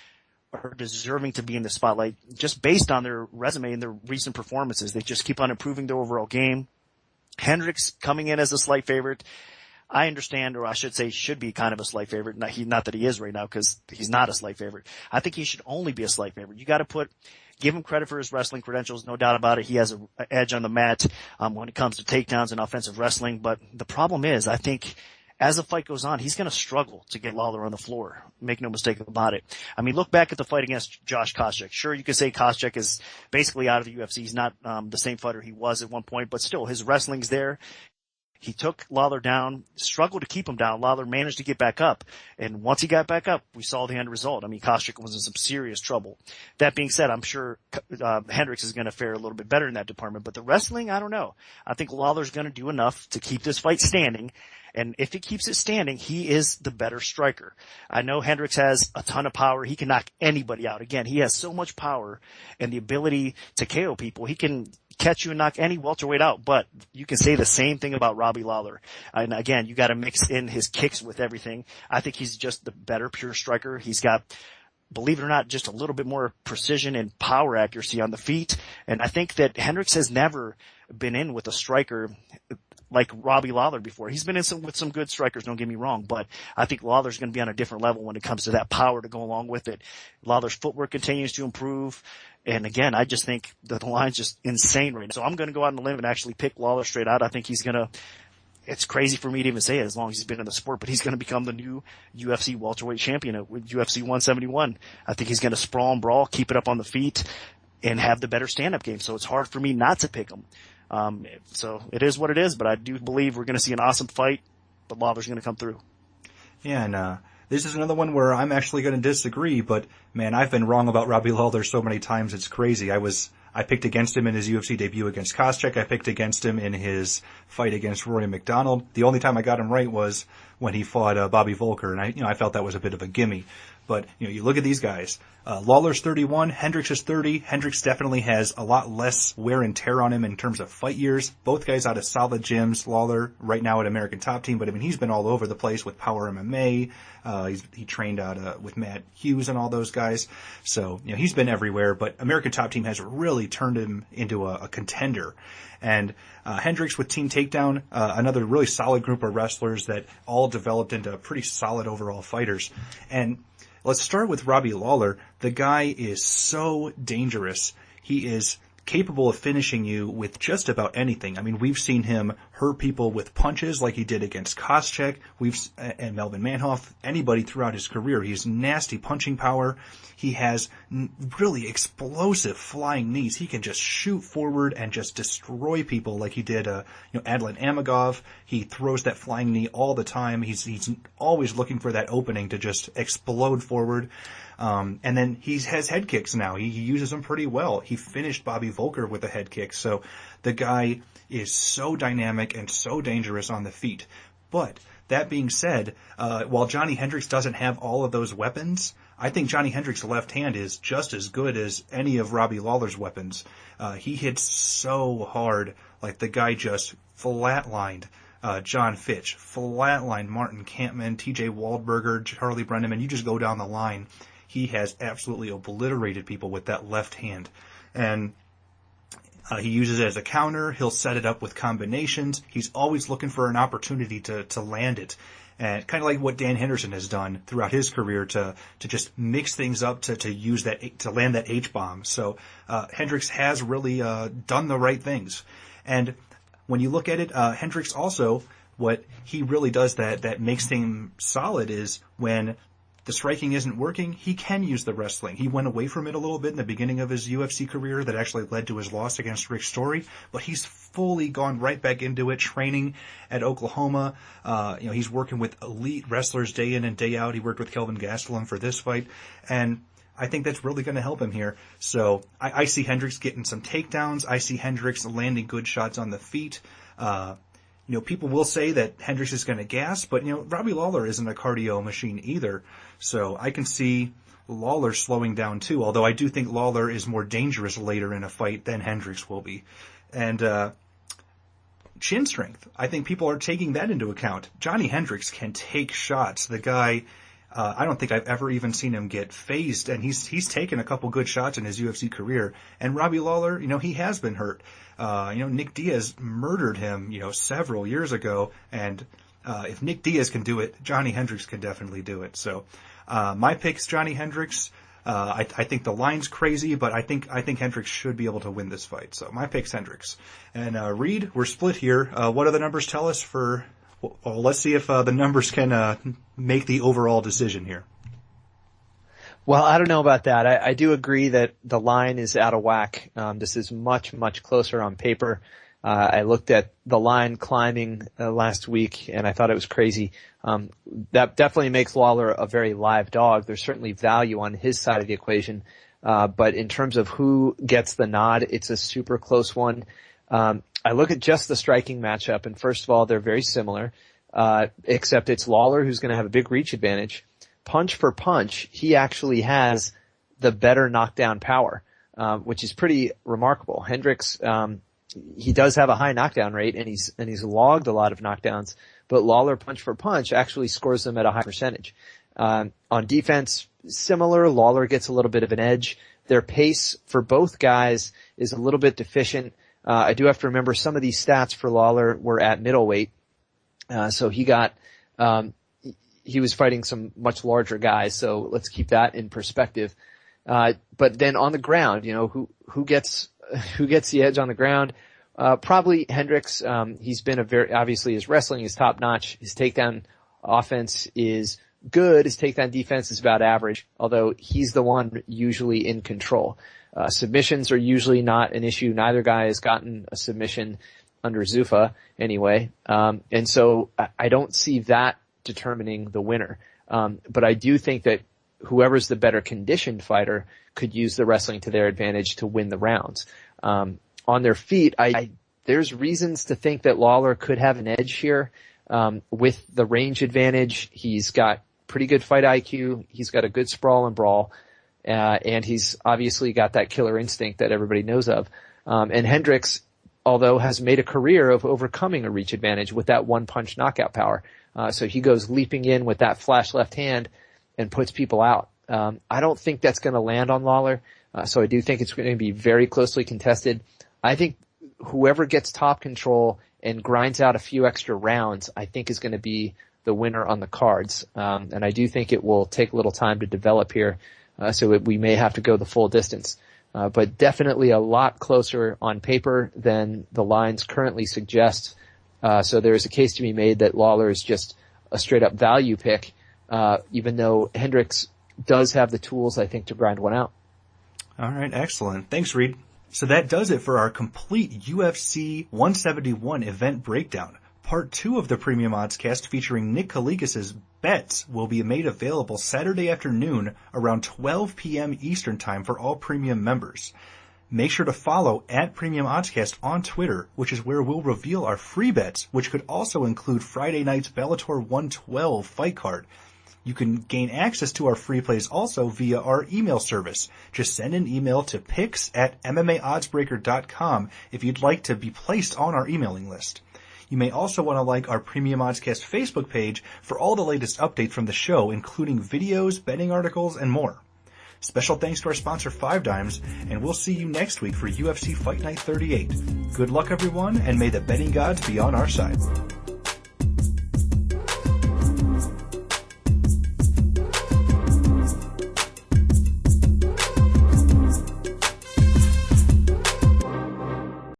are deserving to be in the spotlight just based on their resume and their recent performances. They just keep on improving their overall game. Hendricks coming in as a slight favorite. I understand, or I should say should be kind of a slight favorite. Not that he is right now, because he's not a slight favorite. I think he should only be a slight favorite. You got to give him credit for his wrestling credentials, no doubt about it. He has an edge on the mat when it comes to takedowns and offensive wrestling. But the problem is, I think, as the fight goes on, he's going to struggle to get Lawler on the floor. Make no mistake about it. I mean, look back at the fight against Josh Koscheck. Sure, you could say Koscheck is basically out of the UFC. He's not the same fighter he was at one point, but still, his wrestling's there. He took Lawler down, struggled to keep him down. Lawler managed to get back up. And once he got back up, we saw the end result. I mean, Koscheck was in some serious trouble. That being said, I'm sure Hendricks is going to fare a little bit better in that department. But the wrestling, I don't know. I think Lawler's going to do enough to keep this fight standing. And if he keeps it standing, he is the better striker. I know Hendricks has a ton of power. He can knock anybody out. Again, he has so much power and the ability to KO people. He can catch you and knock any welterweight out, but you can say the same thing about Robbie Lawler. And again, you got to mix in his kicks with everything. I think he's just the better pure striker. He's got, believe it or not, just a little bit more precision and power accuracy on the feet. And I think that Hendricks has never been in with a striker like Robbie Lawler before. He's been in with some good strikers, don't get me wrong, but I think Lawler's going to be on a different level when it comes to that power to go along with it. Lawler's footwork continues to improve. And again, I just think that the line's just insane right now. So I'm going to go out on a limb and actually pick Lawler straight out. I think he's going to it's crazy for me to even say it as long as he's been in the sport, but he's going to become the new UFC welterweight champion with UFC 171. I think he's going to sprawl and brawl, keep it up on the feet, and have the better stand-up game. So it's hard for me not to pick him. So it is what it is, but I do believe we're going to see an awesome fight, but Lawler's going to come through. Yeah, and this is another one where I'm actually going to disagree, but man, I've been wrong about Robbie Lawler so many times, it's crazy. I picked against him in his UFC debut against Koscheck. I picked against him in his fight against Rory McDonald. The only time I got him right was when he fought Bobby Volker, and I felt that was a bit of a gimme. But you look at these guys. Lawler's 31, Hendricks is 30. Hendricks definitely has a lot less wear and tear on him in terms of fight years. Both guys out of solid gyms. Lawler right now at American Top Team, but he's been all over the place with Power MMA. He trained out with Matt Hughes and all those guys. So he's been everywhere. But American Top Team has really turned him into a contender. And Hendricks with Team Takedown, another really solid group of wrestlers that all developed into pretty solid overall fighters. And let's start with Robbie Lawler. The guy is so dangerous. He is capable of finishing you with just about anything. We've seen him hurt people with punches like he did against Koscheck, and Melvin Manhoff, anybody throughout his career. He has nasty punching power. He has really explosive flying knees. He can just shoot forward and just destroy people like he did, Adlan Amagov. He throws that flying knee all the time. He's always looking for that opening to just explode forward. And then he has head kicks now. He uses them pretty well. He finished Bobby Volker with a head kick. So the guy is so dynamic and so dangerous on the feet. But that being said, while Johny Hendricks doesn't have all of those weapons, I think Johny Hendricks' left hand is just as good as any of Robbie Lawler's weapons. He hits so hard, like the guy just flatlined John Fitch, flatlined Martin Kampmann, TJ Waldberger, Charlie Brenneman. You just go down the line. He has absolutely obliterated people with that left hand. And he uses it as a counter. He'll set it up with combinations. He's always looking for an opportunity to land it. And kind of like what Dan Henderson has done throughout his career to just mix things up to use that, to land that H-bomb. So, Hendricks has really, done the right things. And when you look at it, Hendricks also, what he really does that makes him solid is when the striking isn't working, he can use the wrestling. He went away from it a little bit in the beginning of his UFC career that actually led to his loss against Rick Story, but he's fully gone right back into it, training at Oklahoma. He's working with elite wrestlers day in and day out. He worked with Kelvin Gastelum for this fight, and I think that's really going to help him here. So I see Hendricks getting some takedowns. I see Hendricks landing good shots on the feet. People will say that Hendricks is going to gas, but, Robbie Lawler isn't a cardio machine either. So I can see Lawler slowing down too, although I do think Lawler is more dangerous later in a fight than Hendricks will be. And, chin strength. I think people are taking that into account. Johny Hendricks can take shots. The guy, I don't think I've ever even seen him get phased, and he's taken a couple good shots in his UFC career. And Robbie Lawler, he has been hurt. Nick Diaz murdered him, several years ago, and if Nick Diaz can do it, Johny Hendricks can definitely do it. So, my pick's Johny Hendricks. I think the line's crazy, but I think Hendricks should be able to win this fight. So my pick's Hendricks. And, Reed, we're split here. What do the numbers tell us for, well, let's see if, the numbers can, make the overall decision here. Well, I don't know about that. I do agree that the line is out of whack. This is much, much closer on paper. I looked at the line climbing last week, and I thought it was crazy. That definitely makes Lawler a very live dog. There's certainly value on his side of the equation. But in terms of who gets the nod, it's a super close one. I look at just the striking matchup, and first of all, they're very similar, except it's Lawler who's going to have a big reach advantage. Punch for punch, he actually has the better knockdown power, which is pretty remarkable. Hendricks, he does have a high knockdown rate, and he's logged a lot of knockdowns, but Lawler punch for punch actually scores them at a high percentage. On defense, similar. Lawler gets a little bit of an edge. Their pace for both guys is a little bit deficient. I do have to remember some of these stats for Lawler were at middleweight. So he was fighting some much larger guys, so let's keep that in perspective. But then on the ground, who gets the edge on the ground? Probably Hendricks. He's been obviously his wrestling is top notch. His takedown offense is good. His takedown defense is about average, although he's the one usually in control. Submissions are usually not an issue. Neither guy has gotten a submission under Zuffa anyway. And so I don't see that determining the winner. But I do think that whoever's the better conditioned fighter could use the wrestling to their advantage to win the rounds. On their feet, there's reasons to think that Lawler could have an edge here, with the range advantage. He's got pretty good fight IQ. He's got a good sprawl and brawl. And he's obviously got that killer instinct that everybody knows of. And Hendricks, although has made a career of overcoming a reach advantage with that one punch knockout power. So he goes leaping in with that flash left hand and puts people out. I don't think that's going to land on Lawler. So I do think it's going to be very closely contested. I think whoever gets top control and grinds out a few extra rounds, I think is going to be the winner on the cards. And I do think it will take a little time to develop here. So we may have to go the full distance. But definitely a lot closer on paper than the lines currently suggest. So there's a case to be made that Lawler is just a straight up value pick, even though Hendricks does have the tools, I think, to grind one out. All right, excellent. Thanks, Reed. So that does it for our complete UFC 171 event breakdown. Part 2 of the Premium Oddscast featuring Nick Kalikas' bets will be made available Saturday afternoon around 12 p.m. Eastern Time for all premium members. Make sure to follow @Premium Oddscast on Twitter, which is where we'll reveal our free bets, which could also include Friday night's Bellator 112 fight card. You can gain access to our free plays also via our email service. Just send an email to picks@MMAoddsbreaker.com if you'd like to be placed on our emailing list. You may also want to like our Premium Oddscast Facebook page for all the latest updates from the show, including videos, betting articles, and more. Special thanks to our sponsor 5 Dimes, and we'll see you next week for UFC Fight Night 38. Good luck, everyone, and may the betting gods be on our side.